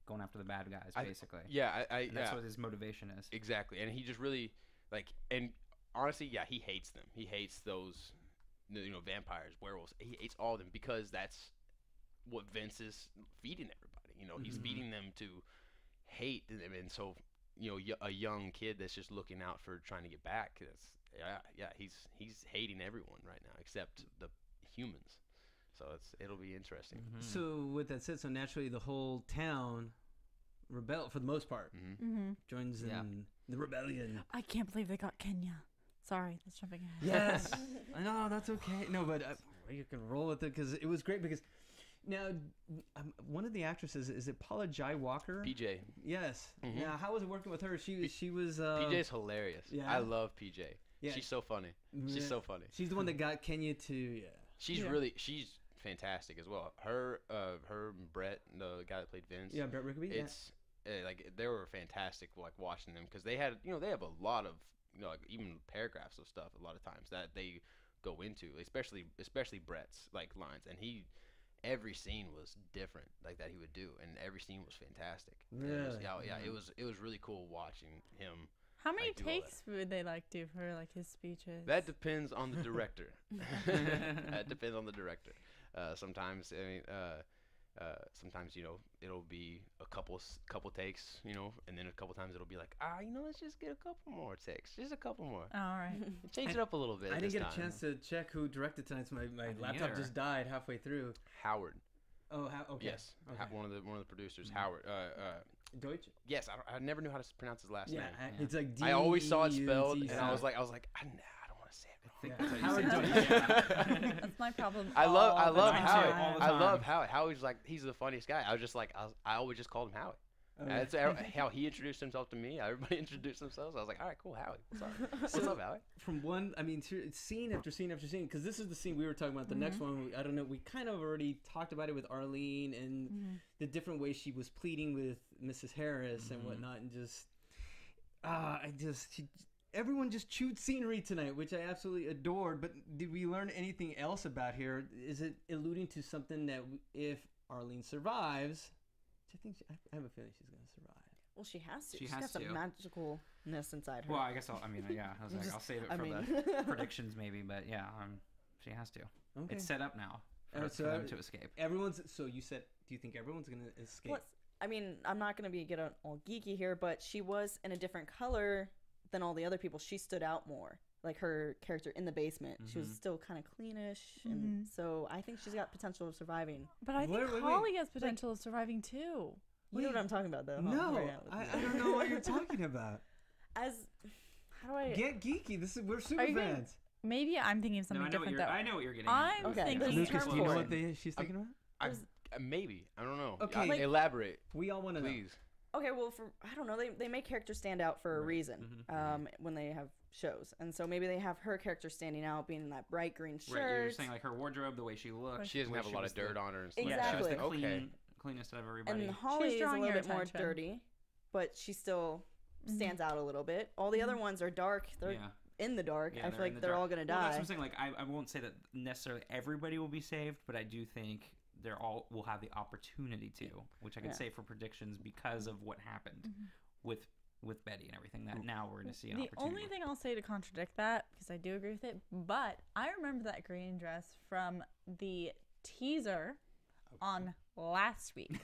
going after the bad guys, basically. And that's what his motivation is. Exactly. And he just really, and honestly, he hates them. He hates those, vampires, werewolves. He hates all of them, because that's what Vince is feeding everybody. He's feeding them to hate them. And so, a young kid that's just looking out for trying to get back, he's hating everyone right now except the humans. So it'll be interesting. So with that said, so naturally the whole town rebel for the most part. Joins in the rebellion. I can't believe they got Kenya. Sorry, that's jumping ahead. Yes, I know, that's okay. No, but you can roll with it, because it was great. Because now, one of the actresses, is it Paula Jai Walker? PJ. Yes. Now, how was it working with her? She was. PJ's hilarious. Yeah. I love PJ. Yeah. She's so funny. She's so funny. She's the one that got Kenya to. She's fantastic as well. Her and Brett, the guy that played Vince. Yeah, Brett Rickaby. They were fantastic. Watching them, because they had they have a lot of even paragraphs of stuff a lot of times that they go into, especially Brett's lines, and every scene was different that he would do, and every scene was fantastic. Really? It was really cool watching him. How many takes would they do for his speeches? That depends on the director. That depends on the director. Sometimes sometimes it'll be a couple takes, and then a couple times it'll be let's just get a couple more takes, just a couple more. All right. Change it up a little bit. I didn't get a chance to check who directed tonight. So my laptop just died halfway through. Howard. Oh, okay. Yes. Okay. One of the producers, Howard. Deutsch. Yes, I never knew how to pronounce his last name. It's like I always saw it spelled, D-U-T-C. and I was like, I don't want to say it wrong. Howard Deutsch. That's my problem. I love Howie. Howie. I love Howie. Howie's he's the funniest guy. I was just I always just called him Howie. That's how he introduced himself to me. Everybody introduced themselves. I was like, all right, cool, Howie. What's up, Howie? From scene after scene after scene, because this is the scene we were talking about. The next one, I don't know. We kind of already talked about it with Arlene and the different ways she was pleading with Mrs. Harris and whatnot, and everyone just chewed scenery tonight, which I absolutely adored. But did we learn anything else about here? Is it alluding to something that if Arlene survives? I have a feeling she's gonna survive. Well, she has to. She's got to. some magicalness inside her. Well, I guess I'll save it for the predictions maybe, but she has to. Okay. It's set up now for them to escape. So you said, do you think everyone's gonna escape? Plus, I'm not gonna get all geeky here, but she was in a different color than all the other people. She stood out more. Like her character in the basement, she was still kind of cleanish, and so I think she's got potential of surviving. But I think Holly has potential of surviving too. You know what I'm talking about, though? No, I don't know what you're talking about. How do I get geeky? We're super fans. Maybe I'm thinking of something different. I know what you're getting. I'm thinking. Lucas, do you know what she's thinking about? Maybe. I don't know. Okay, elaborate. We all want to know. Please. Okay, well, I don't know. They make characters stand out for a reason when they have shows, and so maybe they have her character standing out, being in that bright green shirt. Right, you're saying her wardrobe, the way she looks. She doesn't have a lot of dirt on her. And stuff. Exactly. Yeah, she was the cleanest out of everybody. And Holly is a little bit more attention. dirty, but she still stands out a little bit. All the other ones are dark. They're in the dark. I feel like they're all gonna die. Well, that's what I'm saying. I won't say that necessarily everybody will be saved, but I do think they're all will have the opportunity to, which I can say for predictions because of what happened with with Betty and everything that now we're going to see an The opportunity. only thing I'll say to contradict that, because I do agree with it, but I remember that green dress from the teaser on last week,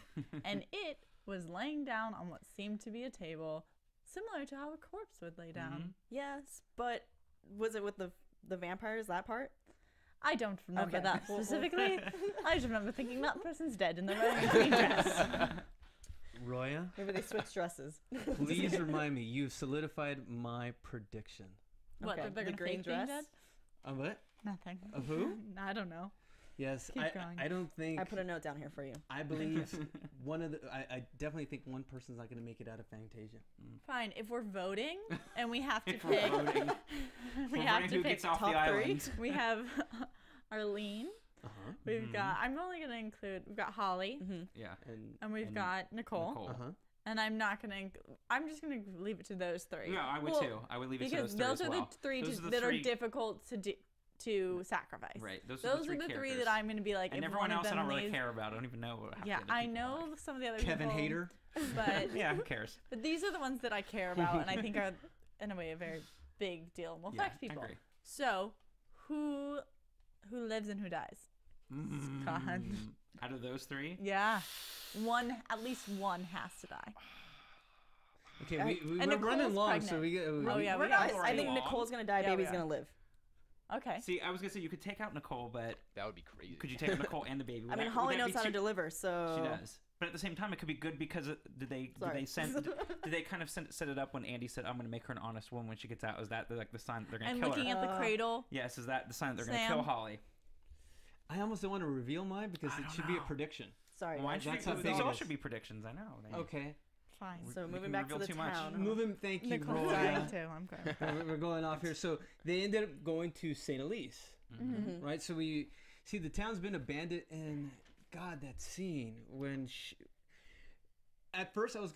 and it was laying down on what seemed to be a table, similar to how a corpse would lay down. Yes, but was it with the vampires, that part? I don't remember Okay. that specifically. I just remember thinking that person's dead and they're wearing a green dress. Roya, Maybe they switched dresses. please remind me. You've solidified my prediction. What, Okay, that they're the going to green fake being dress? dead? Of what? Nothing. Of who? I don't know. Yes, Keep going. I don't think. I put a note down here for you. I believe one of the. I definitely think one person's not going to make it out of Fantasia. Fine, if we're voting and we have to If we're pick, voting, we we're have voting to who pick gets off top the three? island. We have Arlene. Uh-huh. We've got. I'm only gonna include. We've got Holly, Yeah. And we've And got Nicole, Nicole. uh-huh. and I'm not gonna. I'm just gonna leave it to those three. Yeah, I would Well, too. I would leave it to because those those three are as well. the three Those are the that three- are difficult to sacrifice. Right. Those Those are the three three characters. that I'm gonna be like. And if everyone one of else I them don't really leaves- care about. I don't even know. half the Yeah, other I people, know like. some of the other Kevin people, Hader. but Yeah, who cares? but these are the ones that I care about, and I think are in a way a very big deal and will Yeah, affect people. I agree. So, who lives and who dies? God. Out of those three, Yeah, at least one has to die. Okay, And we're Nicole's running long, so pregnant. we get. Oh yeah, we're we not got. I think long. Nicole's gonna die. Yeah, we Baby's are. gonna live. Okay. see, I was gonna say you could take out Nicole, but That would be crazy. could you take out Nicole and the baby? I Would mean, that- Holly would that knows be how to too- deliver, so She does. But at the same time, it could be good because did they Sorry. did they kind of set it up when Andy said I'm going to make her an honest woman when she gets out? Is that like the sign that they're going to And kill looking her? at the cradle. Yes, is that the sign that they're going to Sam. kill Holly? I almost don't want to reveal mine because I it don't should be a know. prediction. sorry. Mine guys. should That's be, how these big all it should is. be predictions. I know. Okay. Fine. So we moving can back to reveal the too much. town. Moving. Thank you, Nicole's Roya. dying too. I'm good. We're going off here. So they ended up going to St. Elise, Mm-hmm. right? So we see the town's been abandoned, and God, that scene when at first I was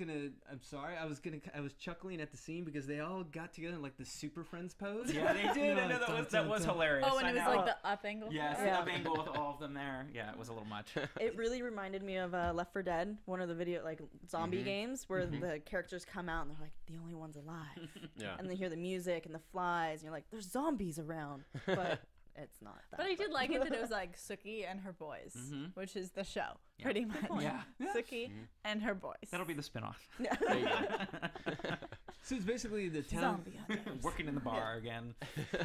chuckling at the scene because they all got together in like the Super Friends pose. Yeah, they did. I know that was hilarious. Oh, and I it was know. like the up angle. Yes, Yeah. the up angle with all of them there. Yeah, it was a little much. It really reminded me of Left 4 Dead, one of the video like zombie games where the characters come out and they're like the only ones alive, Yeah. and they hear the music and the flies, and you're like, there's zombies around, but it's not that. But I did like it that it was like Sookie and her boys, which is the show, pretty much. Yeah. Sookie and her boys. That'll be the spinoff. There you go. So it's basically the town. zombie hunters. Working in the bar again.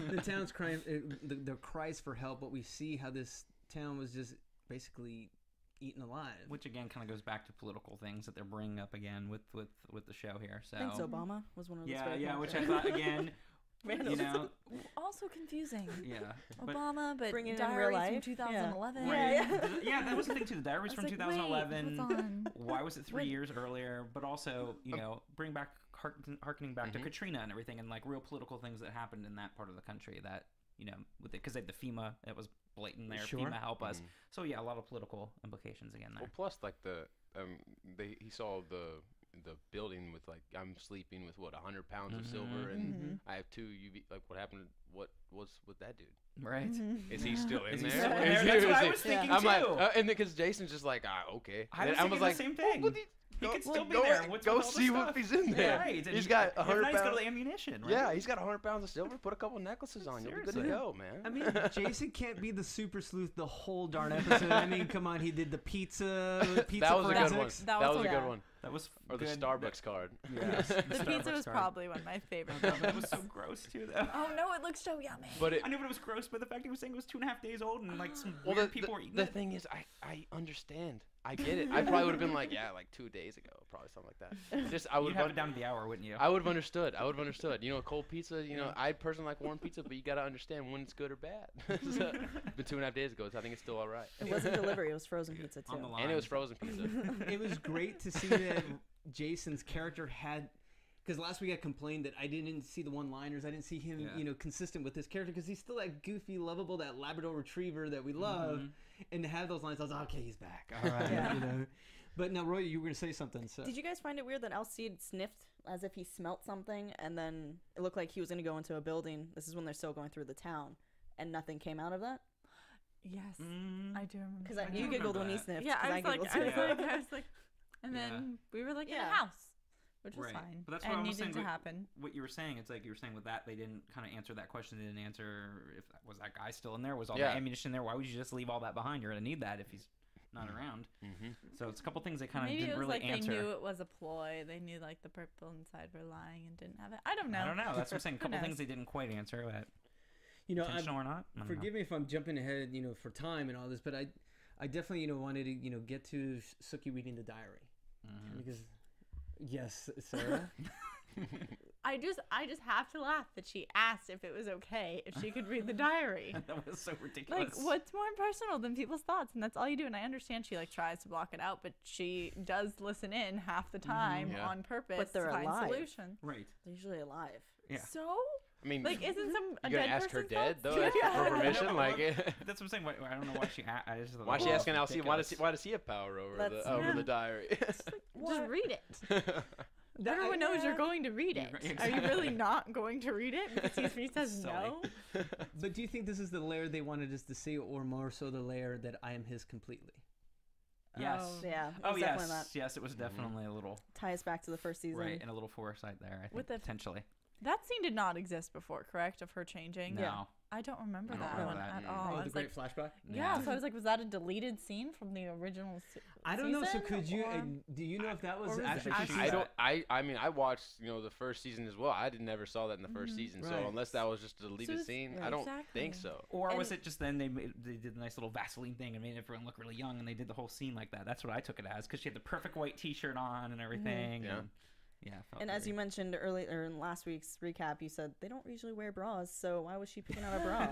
The town's crying. The cries for help, but we see how this town was just basically eaten alive. Which again kind of goes back to political things that they're bringing up again with the show here. So Thanks, Obama was one of those. yeah, which I thought again, you know, Also confusing. yeah. But, Obama, but Bringing it in Diaries real from life. 2011. yeah, that was the thing too. The Diaries from I was like, 2011. wait, hold on. Why was it 3 Wait. years earlier? But also, you know, bring back harkening back to Katrina and everything, and like real political things that happened in that part of the country that, you know, with it because they had the FEMA, it was blatant there. Sure. FEMA help us. So yeah, a lot of political implications again there. Well, plus like he saw the building with like I'm sleeping with what 100 pounds of silver and I have 2 UV. Like what happened? What was with that dude? Right? Is he still in Is he there? still in Is there? he- That's what is I he- was thinking I'm too. like, and because Jason's just like, okay. I was And thinking like, the same thing. well, He could still be go there. What's go with all the see stuff? what he's in there. Right. And He's you- got if 100 nice, go to pounds. the ammunition, right? Yeah, he's got 100 pounds of silver. Put a couple necklaces on. You'll be good to Seriously. go, man. I mean, Jason can't be the super sleuth the whole darn episode. I mean, come on, he did the pizza that was a good one. forensics. That was a good one. That was Or the good. Starbucks card. Yes, The pizza Starbucks was card. probably one of my favorites. That was so gross too, though. Oh no, it looks so yummy. But it, I knew, but it was gross. But the fact he was saying it was 2.5 days old and like some well, weird people were eating the it. thing is, I understand. I get it. I probably would have been like, yeah, like 2 days ago, probably something like that. Just I would You'd have it down to the hour, wouldn't you? I would have understood. I would have understood. You know, cold pizza. You know, I personally like warm pizza, but you gotta understand when it's good or bad. So, but 2.5 days ago, so I think it's still all right. It wasn't delivery; it was frozen pizza too. On the line. And it was frozen pizza. It was great to see that Jason's character had, because last week I complained that I didn't see the one-liners. I didn't see him, Yeah. you know, consistent with his character because he's still that goofy, lovable, that Labrador Retriever that we love. And to have those lines, I was like, okay, he's back. All right, Yeah. you know. But now, Roy, you were gonna say something. So. Did you guys find it weird that Alcide sniffed as if he smelt something, and then it looked like he was going to go into a building? This is when they're still going through the town, and nothing came out of that? Yes, I do remember. Because that. you do giggled remember when he that. sniffed. Yeah, 'cause I was like, giggled too. I was like, and then we were like in Yeah. a house. which was fine. But that's what and I was needed saying. to happen. What you were saying, it's like you were saying with that, they didn't kind of answer that question. They didn't answer if that was that guy still in there. Was all the ammunition there? Why would you just leave all that behind? You're gonna need that if he's not around. So it's a couple things they kind of Maybe didn't it was really like answer. they knew it was a ploy. They knew like the people inside were lying and didn't have it. I don't know. That's what I'm saying. A Who couple knows? things they didn't quite answer. But You know, intentional or not? I don't forgive me if I'm jumping ahead, you know, for time and all this, but I definitely, you know, wanted to, you know, get to Sookie reading the diary because, yes, Sarah. I just have to laugh that she asked if it was okay if she could read the diary. That was so ridiculous. Like, what's more personal than people's thoughts? And that's all you do. And I understand she like tries to block it out, but she does listen in half the time on purpose But they're to find alive. solutions. Right. They're usually alive. Yeah. So, I mean, like, isn't some a you gonna dead ask her person's dead thoughts? though ask Yeah. for permission? Like, That's what I'm saying. I don't know why she. I just why is she asking Alcee? Why does he have power over the diary? Just read it. Everyone knows you're going to read it. Exactly. Are you really not going to read it because he says no? But do you think this is the layer they wanted us to see, or more so the layer that I am his completely? Yes. Yeah. Oh it's definitely that. yes. It was definitely a little Tie us back to the first season. right and a little foresight there. I think With the- potentially. That scene did not exist before, correct? Of her changing. No. I don't remember I don't that remember one that. at all. Oh, I the was great like, flashback. yeah. So I was like, was that a deleted scene from the original? I don't know. So season, could you? or- Do you know if that was or was it actually? actually- I don't. I mean, I watched the first season as well. I never saw that in the first season. Right. So unless that was just a deleted it's- scene, yeah, I don't exactly. think so. Or was And- it just then they did the nice little Vaseline thing and made everyone look really young and they did the whole scene like that? That's what I took it as because she had the perfect white T-shirt on and everything. Yeah. And, yeah. it felt And as very- you mentioned earlier in last week's recap, you said they don't usually wear bras, so why was she picking out a bra?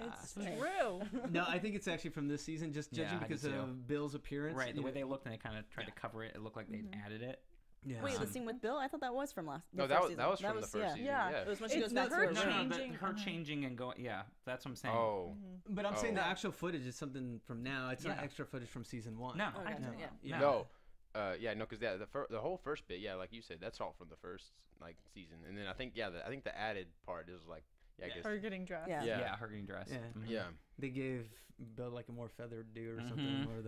It's Right. true. No, I think it's actually from this season, just Yeah, judging I do because too. of Bill's appearance. right, the you way know. they looked and they kind of tried to cover it, it looked like they'd added it. Yeah. Wait, the scene with Bill? I thought that was from No, first that was season. from the first season. yeah. Yeah. It was when she It's goes back to her her No, room. no, changing, her changing and going. Yeah, that's what I'm saying. Oh. But I'm saying Oh. the actual footage is something from now. It's not Yeah. extra footage from season 1. No, Oh, gotcha, No. yeah. Yeah. No. Because the whole first bit, like you said, that's all from the first season, and then I think the added part is like I guess Her getting dressed. Yeah. Yeah, her getting dressed. Yeah. Mhm. yeah. They gave Bill like a more feathered do or something, or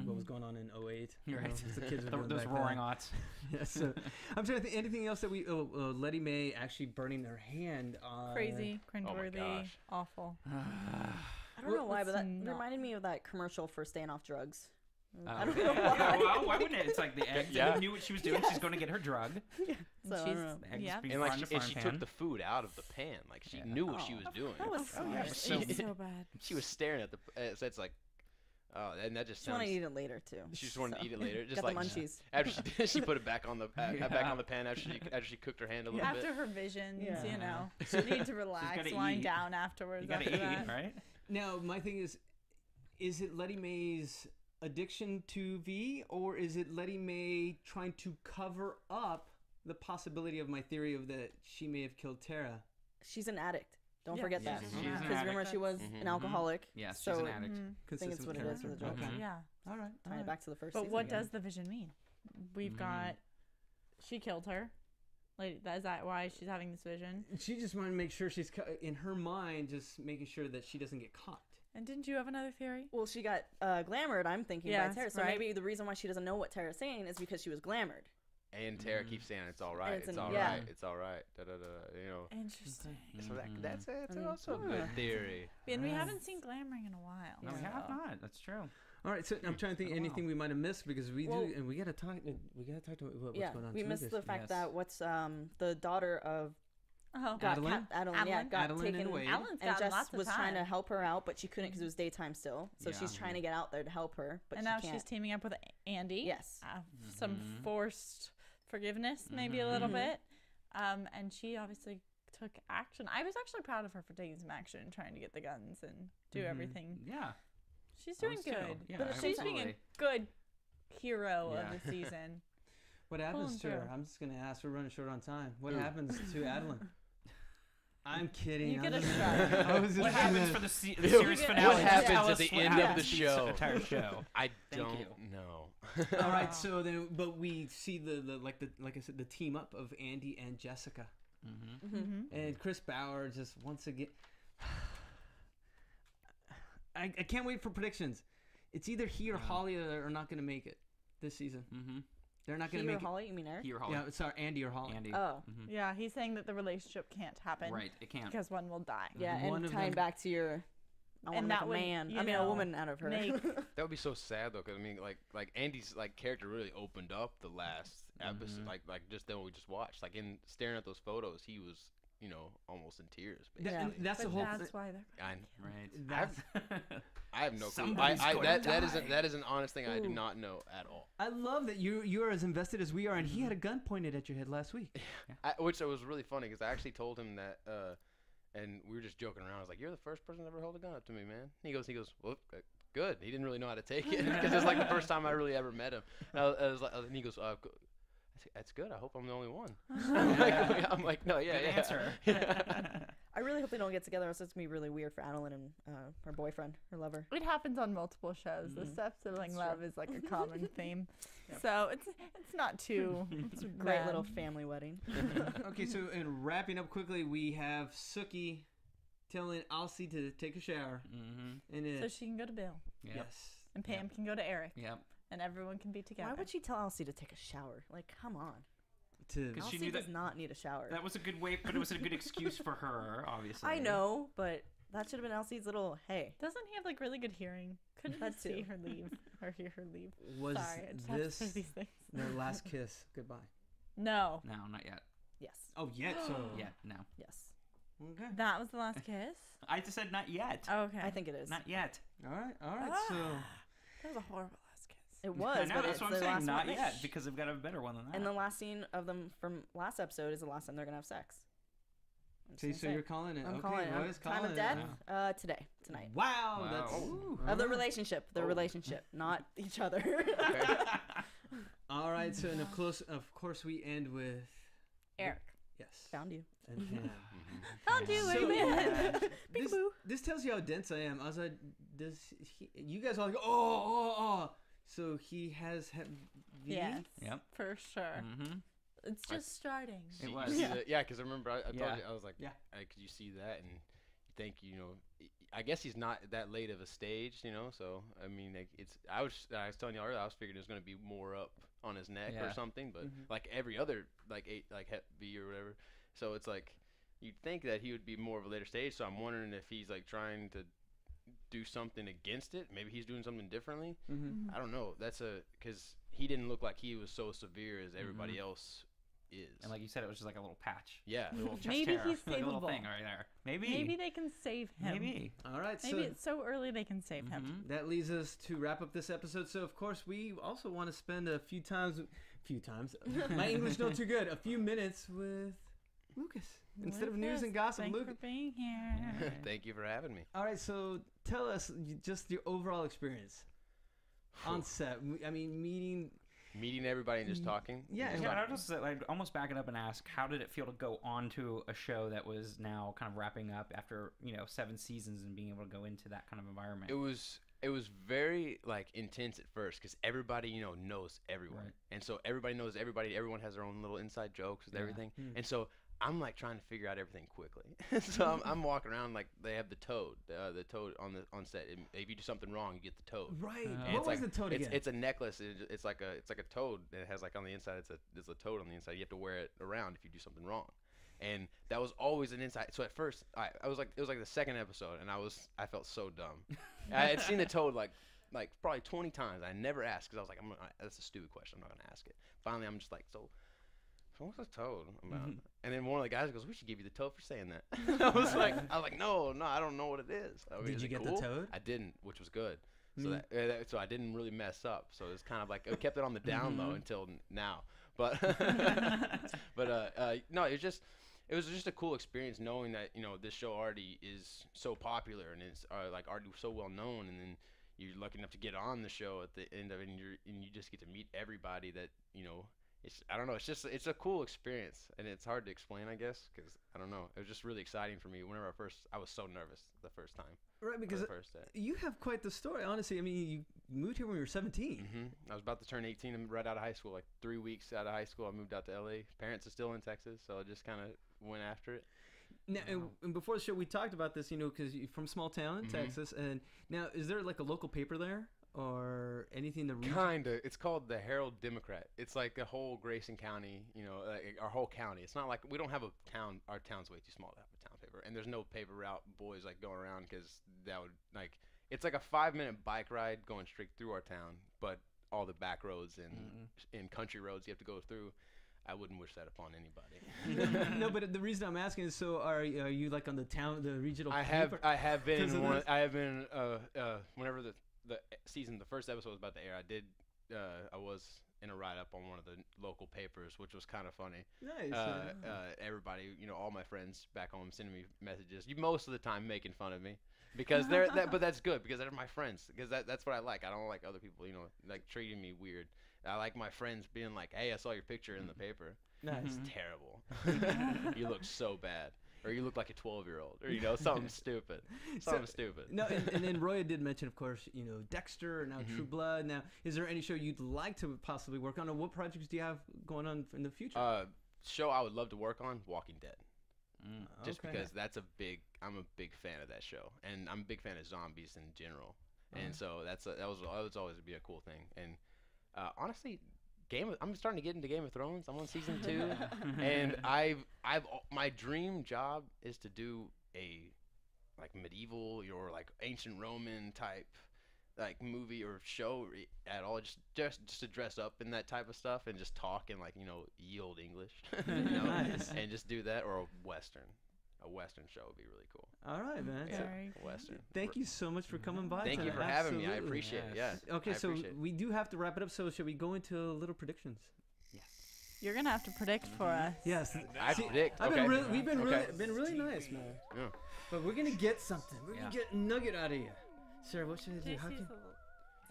what was going on in 08. you know, Right. as the kids were doing Those back roaring then. aughts. Yeah, so I'm trying to think anything else that we. Letty Mae actually burning her hand on. Crazy, cringeworthy, gosh. awful. I don't know why, but that Let's not- reminded me of that commercial for staying off drugs. I Oh. don't know why. Yeah, well, why wouldn't it? It's like the eggs. Yeah. They knew what she was doing. She's going to get her drug. So, I She's don't know. The eggs yeah. being And like frying in she, a and frying she pan. took the food out of the pan, like she Yeah. knew what she was doing. That was so yeah, weird. so bad. She was staring at the. So it's like, oh, and that just She wanted sounds. to eat it later too. She just wanted to so. eat it later, just Got like the munchies. after she did, she put it back on the Yeah. back on the pan after she cooked her hand a little After bit. her visions, Yeah. you know, she needed to relax, gotta wind eat. down afterwards. You got after to that. eat, right? Now my thing is it Letty Mae's addiction to V, or is it Letty Mae trying to cover up the possibility of my theory of that she may have killed Tara? She's an addict. Don't Yeah, forget she's that. an She's an addict. Because remember, addict. she was Mhm. an alcoholic. Yes, so she's an addict. Mhm. I think it's Consistent what it is for the character. drugs. Okay. Yeah. All right. Tying it back to the first But season. what again. does the vision mean? We've Mhm. got she killed her. Like, is that why she's having this vision? She just wanted to make sure she's in her mind, just making sure that she doesn't get caught. And didn't you have another theory? Well, she got glamored, I'm thinking, Yes, by Tara. So right. maybe the reason why she doesn't know what Tara's saying is because she was glamored. And Tara keeps saying it's all right, And it's it's an- all yeah. right, it's all right. Da da da. You know. Interesting. So that's Mm. also a good theory. And we haven't seen glamoring in a while. No, we have not. That's true. All right, so I'm trying to think Oh, wow. anything we might have missed because we Well- do, and we gotta talk. We gotta talk to what's yeah, going on. we through missed this. the fact Yes. that what's the daughter of Oh, got Adeline? Adeline, yeah, Adeline? got Adeline and taken Wade. Alan's and got Jess lots of was trying to time. help her out, but she couldn't because it was daytime still. So Yeah. she's trying to get out there to help her, but and she now can't. she's teaming up with Andy. Yes. Some Mhm. forced forgiveness, maybe a little bit. And she obviously took action. I was actually proud of her for taking some action and trying to get the guns and do everything. Yeah. She's I doing was too. good. Yeah, But she's being a absolutely. good hero Yeah. of the season. What happens to her? through. I'm just gonna ask. We're running short on time. What Who? happens to Adeline? I'm kidding. You I'm get a just- shot. I was just What trying happens to- for the Ew. series What finale? Just happens tell at us the what end of the happens through show? The entire show. I Thank don't you. know. All right, so then, but we see like I said, the team up of Andy and Jessica, and Chris Bauer just once again. I can't wait for predictions. It's either he or Holly are not going to make it this season. They're not going He to or make it. Holly? You mean Eric? He or Holly. Yeah, sorry, Andy or Holly. Andy. Oh. Yeah, he's saying that the relationship can't happen. Right, it can't. Because one will die. Yeah, One and of tying them- back to your, I want to And make that a would, man. you I mean, a know, woman out of her. make- That would be so sad though, because I mean, like Andy's like character really opened up the last episode, like just then we just watched, like in staring at those photos, he was, you know, almost in tears. That- Yeah. and that's but the whole. that's why they're. Right. That's- I have no clue. Somebody's gonna That is an honest thing I do not know at all. I love that you are as invested as we are, and he had a gun pointed at your head last week. Which was really funny because I actually told him that, and we were just joking around. I was like, "You're the first person to ever hold a gun up to me, man." He goes, "Well, good." He didn't really know how to take it because it's like the first time I really ever met him. And I was like, and he goes, "That's good. I hope I'm the only one." I'm like, "No, yeah, Good yeah." answer. I really hope they don't get together, else it's going to be really weird for Adeline and her boyfriend, her lover. It happens on multiple shows. The step-sibling love is like a common theme. So it's not too. It's Great little family wedding. Okay, so in wrapping up quickly, we have Sookie telling Elsie to take a shower, and So she can go to Bill, Yep. yes, and Pam can go to Eric, Yep. and everyone can be together. Why would she tell Elsie to take a shower? Like, come on. to 'Cause she Elsie knew does that- not need a shower. That was a good way, but it was a good excuse for her, obviously. I know, but that should have been Elsie's little, hey. Doesn't he have like really good hearing? Couldn't That he see too. her leave or hear her leave? was Sorry, I just have to this say these things. their last kiss goodbye? No, No, not yet. Yes. Oh, yet so Yeah, no. Yes. okay. that was the last kiss. I just said not yet. Okay, I think it is. Not yet. All right. So that was a horrible last kiss. It I was, know, but that's it's what I'm the saying. last Not one. yet, because I've got a better one than that. And the last scene of them from last episode is the last time they're going to have sex. I'm just so, gonna so say you're it. calling it? I'm Okay, calling it. boys, Time calling of it. death, tonight. Wow, Wow. that's Ooh. Of the alright. relationship. The relationship, not each other. All right, so and of course we end with Eric. yes, Found you. and Pam. Found you, So- man. this, this tells you how dense I am. I was like, you guys all like, oh. So he has VD? Yes, Yep. for sure. Mm-hmm. It's just starting. It You was. see yeah, because I remember I told Yeah. you, I was like, Yeah. could you see that? And you think, you know, I guess he's not that late of a stage, you know. So I mean, like, I was telling you earlier, I was figuring there's gonna be more up on his neck or Yeah. something, but like every other Hep B or whatever. So it's like you'd think that he would be more of a later stage. So I'm wondering if he's like trying to do something against it. Maybe he's doing something differently. I don't know. Because he didn't look like he was so severe as everybody else is. And like you said, it was just like a little patch. Yeah. A little chest Maybe hair, he's like a little savable. thing right there. Maybe. Maybe they can save him. Maybe. All right, Maybe so it's so early they can save him. that leads us to wrap up this episode. So of course we also want to spend a few times. My English not too good. A few minutes with Lucas instead of news Lucas, and gossip. Thanks Lucas. for being here. Thank you for having me. All right, so tell us just your overall experience on set. I mean, Meeting everybody and just talking. Yeah, Just Yeah, talking. I'd just like almost back it up and ask, how did it feel to go on to a show that was now kind of wrapping up after 7 seasons and being able to go into that kind of environment? It was very like intense at first because everybody knows everyone, Right. and so everybody knows everybody. Everyone has their own little inside jokes with everything, and so I'm like trying to figure out everything quickly. So I'm walking around like they have the toad on set. If you do something wrong, you get the toad. right? And What it's was like, the toad again? It's a necklace. It's like a toad. And it has like on the inside. There's a toad on the inside. You have to wear it around if you do something wrong. And that was always an inside. So at first, I was like, it was like the second episode, and I felt so dumb. I had seen the toad like probably 20 times. I never asked because I was like, that's a stupid question. I'm not gonna ask it. Finally, I'm just like, so what's a toad about? And then one of the guys goes, we should give you the toad for saying that. I was like, no, I don't know what it is. I mean, Did is you it get cool? the toad? I didn't, which was good. So so I didn't really mess up. So it was kind of like I kept it on the down low until now. But no, it was just a cool experience knowing that this show already is so popular and it's like already so well known, and then you're lucky enough to get on the show at the end of it, and you just get to meet everybody that I don't know. It's a cool experience, and it's hard to explain, I guess, because I don't know. It was just really exciting for me. Whenever I was so nervous the first time. Right, because the first day. you have quite the story, honestly. I mean, you moved here when you were 17. I was about to turn 18 and right out of high school, like 3 weeks out of high school. I moved out to LA. Parents are still in Texas, so I just kind of went after it. Now, and before the show, we talked about this, because you're from small town in Texas. And now, is there like a local paper there? or anything the region? Kinda. It's called the Herald Democrat. It's like a whole Grayson County, like our whole county. It's not like we don't have a town. Our town's way too small to have a town paper, and there's no paper route boys like going around because that would like. It's like a 5-minute bike ride going straight through our town, but all the back roads and country roads you have to go through. I wouldn't wish that upon anybody. No, but the reason I'm asking is, so are you like on the regional? I have been in one. I have been whenever the first episode was about to air. I was in a write up on one of the local papers, which was kind of funny. Nice. Everybody, all my friends back home sending me messages. Most of the time making fun of me. Because but that's good because they're my friends. Because that's what I like. I don't like other people, like treating me weird. I like my friends being like, "Hey, I saw your picture in the paper." Nice. It's terrible. You look so bad, or you look like a 12-year-old, or something stupid. Something stupid. No, and then Roya did mention, of course, Dexter, now True Blood. Now, is there any show you'd like to possibly work on, or what projects do you have going on in the future? Show I would love to work on, Walking Dead. Just Okay. because I'm a big fan of that show, and I'm a big fan of zombies in general, and so that was always be a cool thing. And honestly, I'm starting to get into Game of Thrones. I'm on season 2, and my dream job is to do a like medieval or like ancient Roman type like movie or show at all, just to dress up in that type of stuff and just talk in like ye old English, Nice. and just do that, or a western show would be really cool. All right, man. Yeah, So, a western. thank you so much for coming by. Thank you tonight. for having me. I Absolutely. appreciate it. Yeah. Okay, I so appreciate it. we do have to wrap it up. So should we go into little predictions? You're gonna have to predict for us. Yes. I predict. I've Okay. we've been Okay. really nice, man. Yeah. But we're gonna get something. We're gonna get a nugget out of you. Sarah, what should I do? How JC's can...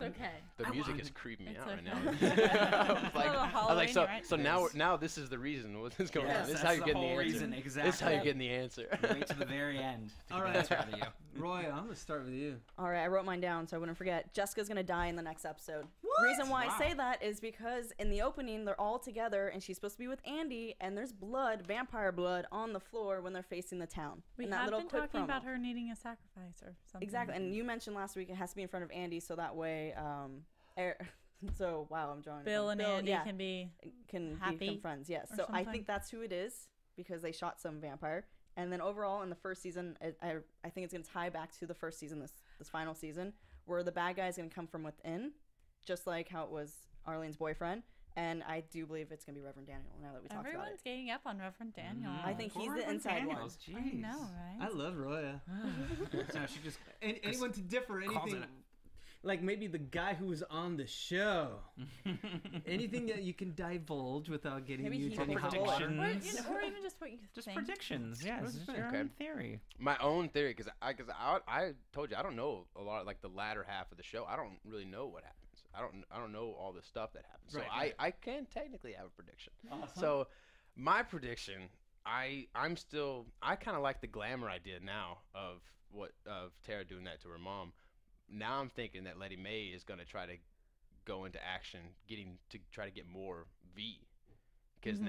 It's okay. The music is creeping me It's out right okay. now. I was like, Halloween, so right? so now this is the reason what's going Yes, on. This is that's how you're the getting the whole answer. reason, This is exactly. how you're getting the answer. Wait to the very end to All get right. the answer out of you. Roy, I'm gonna start with you. All right, I wrote mine down so I wouldn't forget. Jessica's gonna die in the next episode. What? Reason why Wow. I say that is because in the opening they're all together and she's supposed to be with Andy, and there's blood, vampire blood, on the floor when they're facing the town. We in that have little been quick talking promo. about her needing a sacrifice or something. Exactly, and you mentioned last week it has to be in front of Andy, so that way, so wow, I'm drawing. Bill and Andy yeah, can be. can happy become friends. Yes, or so I something. think that's who it is because they shot some vampire, and then overall in the first season, I think it's gonna tie back to the first season, this final season, where the bad guy is gonna come from within, just like how it was Arlene's boyfriend. And I do believe it's gonna be Reverend Daniel. Now that we talked about Everyone's it, ganging up on Reverend Daniel. I think he's the Reverend inside one. Daniels, I jeez. know, I right? love Roya. So she just Anyone to differ? calls Anything? it Like maybe the guy who was on the show. Anything that you can divulge without getting Maybe you he to any hot predictions. water. Or even just what you just think. predictions. Yes, What's it's the your Okay. own theory. My own theory, because I told you I don't know a lot, like the latter half of the show. I don't really know what happens. I don't know all the stuff that happens. So Right. I can technically have a prediction. Awesome. So my prediction, I kind of like the glamour idea now of Tara doing that to her mom. Now I'm thinking that Letty Mae is going to try to go into action, try to get more V. Because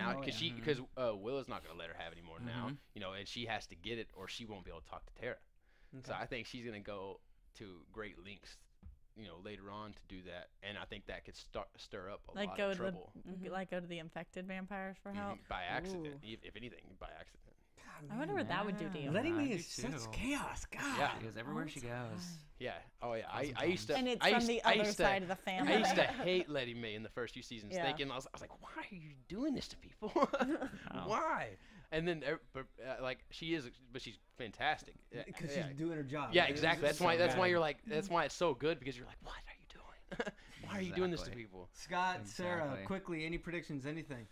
Willow's not going to let her have any more now, and she has to get it or she won't be able to talk to Tara. So I think she's going to go to great lengths, later on to do that, and I think that could stir up a lot of trouble. Like go to the infected vampires for help. By accident, if anything, by accident. I wonder what that would do to you. Letting I me do is such too. chaos. God. Yeah. She goes everywhere she goes. Yeah. Oh yeah. I used to. And it's I from used- the I other used to- side of the family. I used to hate Letty Mae in the first few seasons, Yeah. thinking I was like, why are you doing this to people? Why? And then, like, she is, but she's fantastic. Because yeah. she's doing her job. Yeah, right? exactly. It's That's why. so That's why good. you're like. That's why it's so good because you're like, what are you doing? Why are you doing this to Exactly. people? Scott, Sarah, Exactly. quickly, any predictions, anything?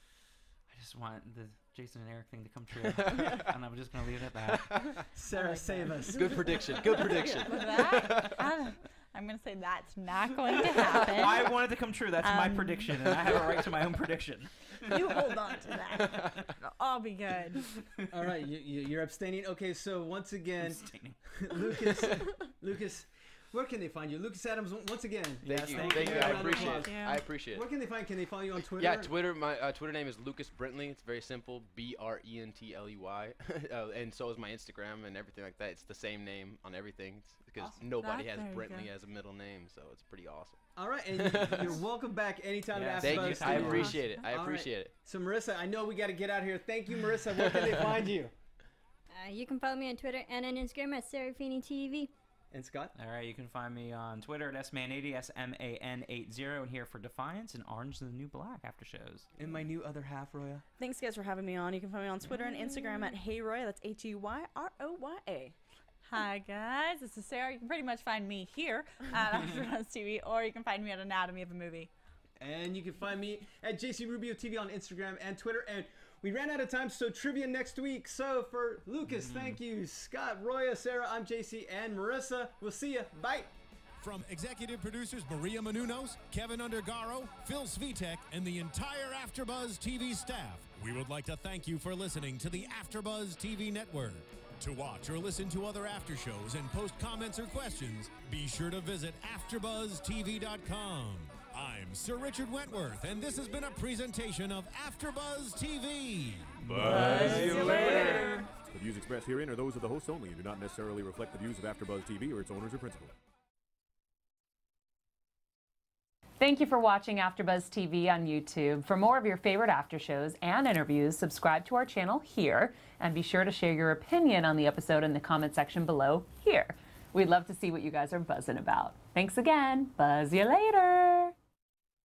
I just want the Jason and Eric thing to come true, and I'm just gonna leave it at that. Sarah, save us. Good prediction. Good prediction. That, I'm going to say that's not going to happen. I want it to come true. That's my prediction, and I have a right to my own prediction. You hold on to that. It'll all be good. All right, you're abstaining. Okay, so once again, Abstaining. Lucas, where can they find you? Lucas Adams, once again. Thank you. Thank Thank you. you. I Round of appreciate applause. it. I appreciate it. Where can they find? Can they follow you on Twitter? Yeah, Twitter. My Twitter name is Lucas Brentley. It's very simple. BRENTLEY. And so is my Instagram and everything like that. It's the same name on everything because nobody has Brentley as a middle name, so it's pretty awesome. All right, and you're welcome back anytime to AFTERBUZZ. Thank you. I Studios. appreciate it. I appreciate it. So Marissa, I know we got to get out here. Thank you, Marissa. Where can they find you? You can follow me on Twitter and on Instagram at Serafini TV. And Scott? All right, you can find me on Twitter at SMAN80, SMAN80, and here for Defiance and Orange is the New Black after shows. And my new other half, Roya. Thanks, guys, for having me on. You can find me on Twitter and Instagram at HeyRoya. That's HeyRoya. Hi, guys. This is Sarah. You can pretty much find me here at AFTERBUZZ TV, or you can find me at Anatomy of a Movie. And you can find me at JC Rubio TV on Instagram and Twitter. And we ran out of time, so trivia next week. So for Lucas, thank you. Scott, Roya, Sarah, I'm JC, and Marissa. We'll see you. Bye. From executive producers Maria Menounos, Kevin Undergaro, Phil Svitek, and the entire AFTERBUZZ TV staff, we would like to thank you for listening to the AFTERBUZZ TV network. To watch or listen to other after shows and post comments or questions, be sure to visit AFTERBUZZTV.com. I'm Sir Richard Wentworth, and this has been a presentation of AFTERBUZZ TV. Buzz you later. The views expressed herein are those of the hosts only and do not necessarily reflect the views of AFTERBUZZ TV or its owners or principals. Thank you for watching AFTERBUZZ TV on YouTube. For more of your favorite after shows and interviews, subscribe to our channel here, and be sure to share your opinion on the episode in the comment section below here. We'd love to see what you guys are buzzing about. Thanks again. Buzz you later.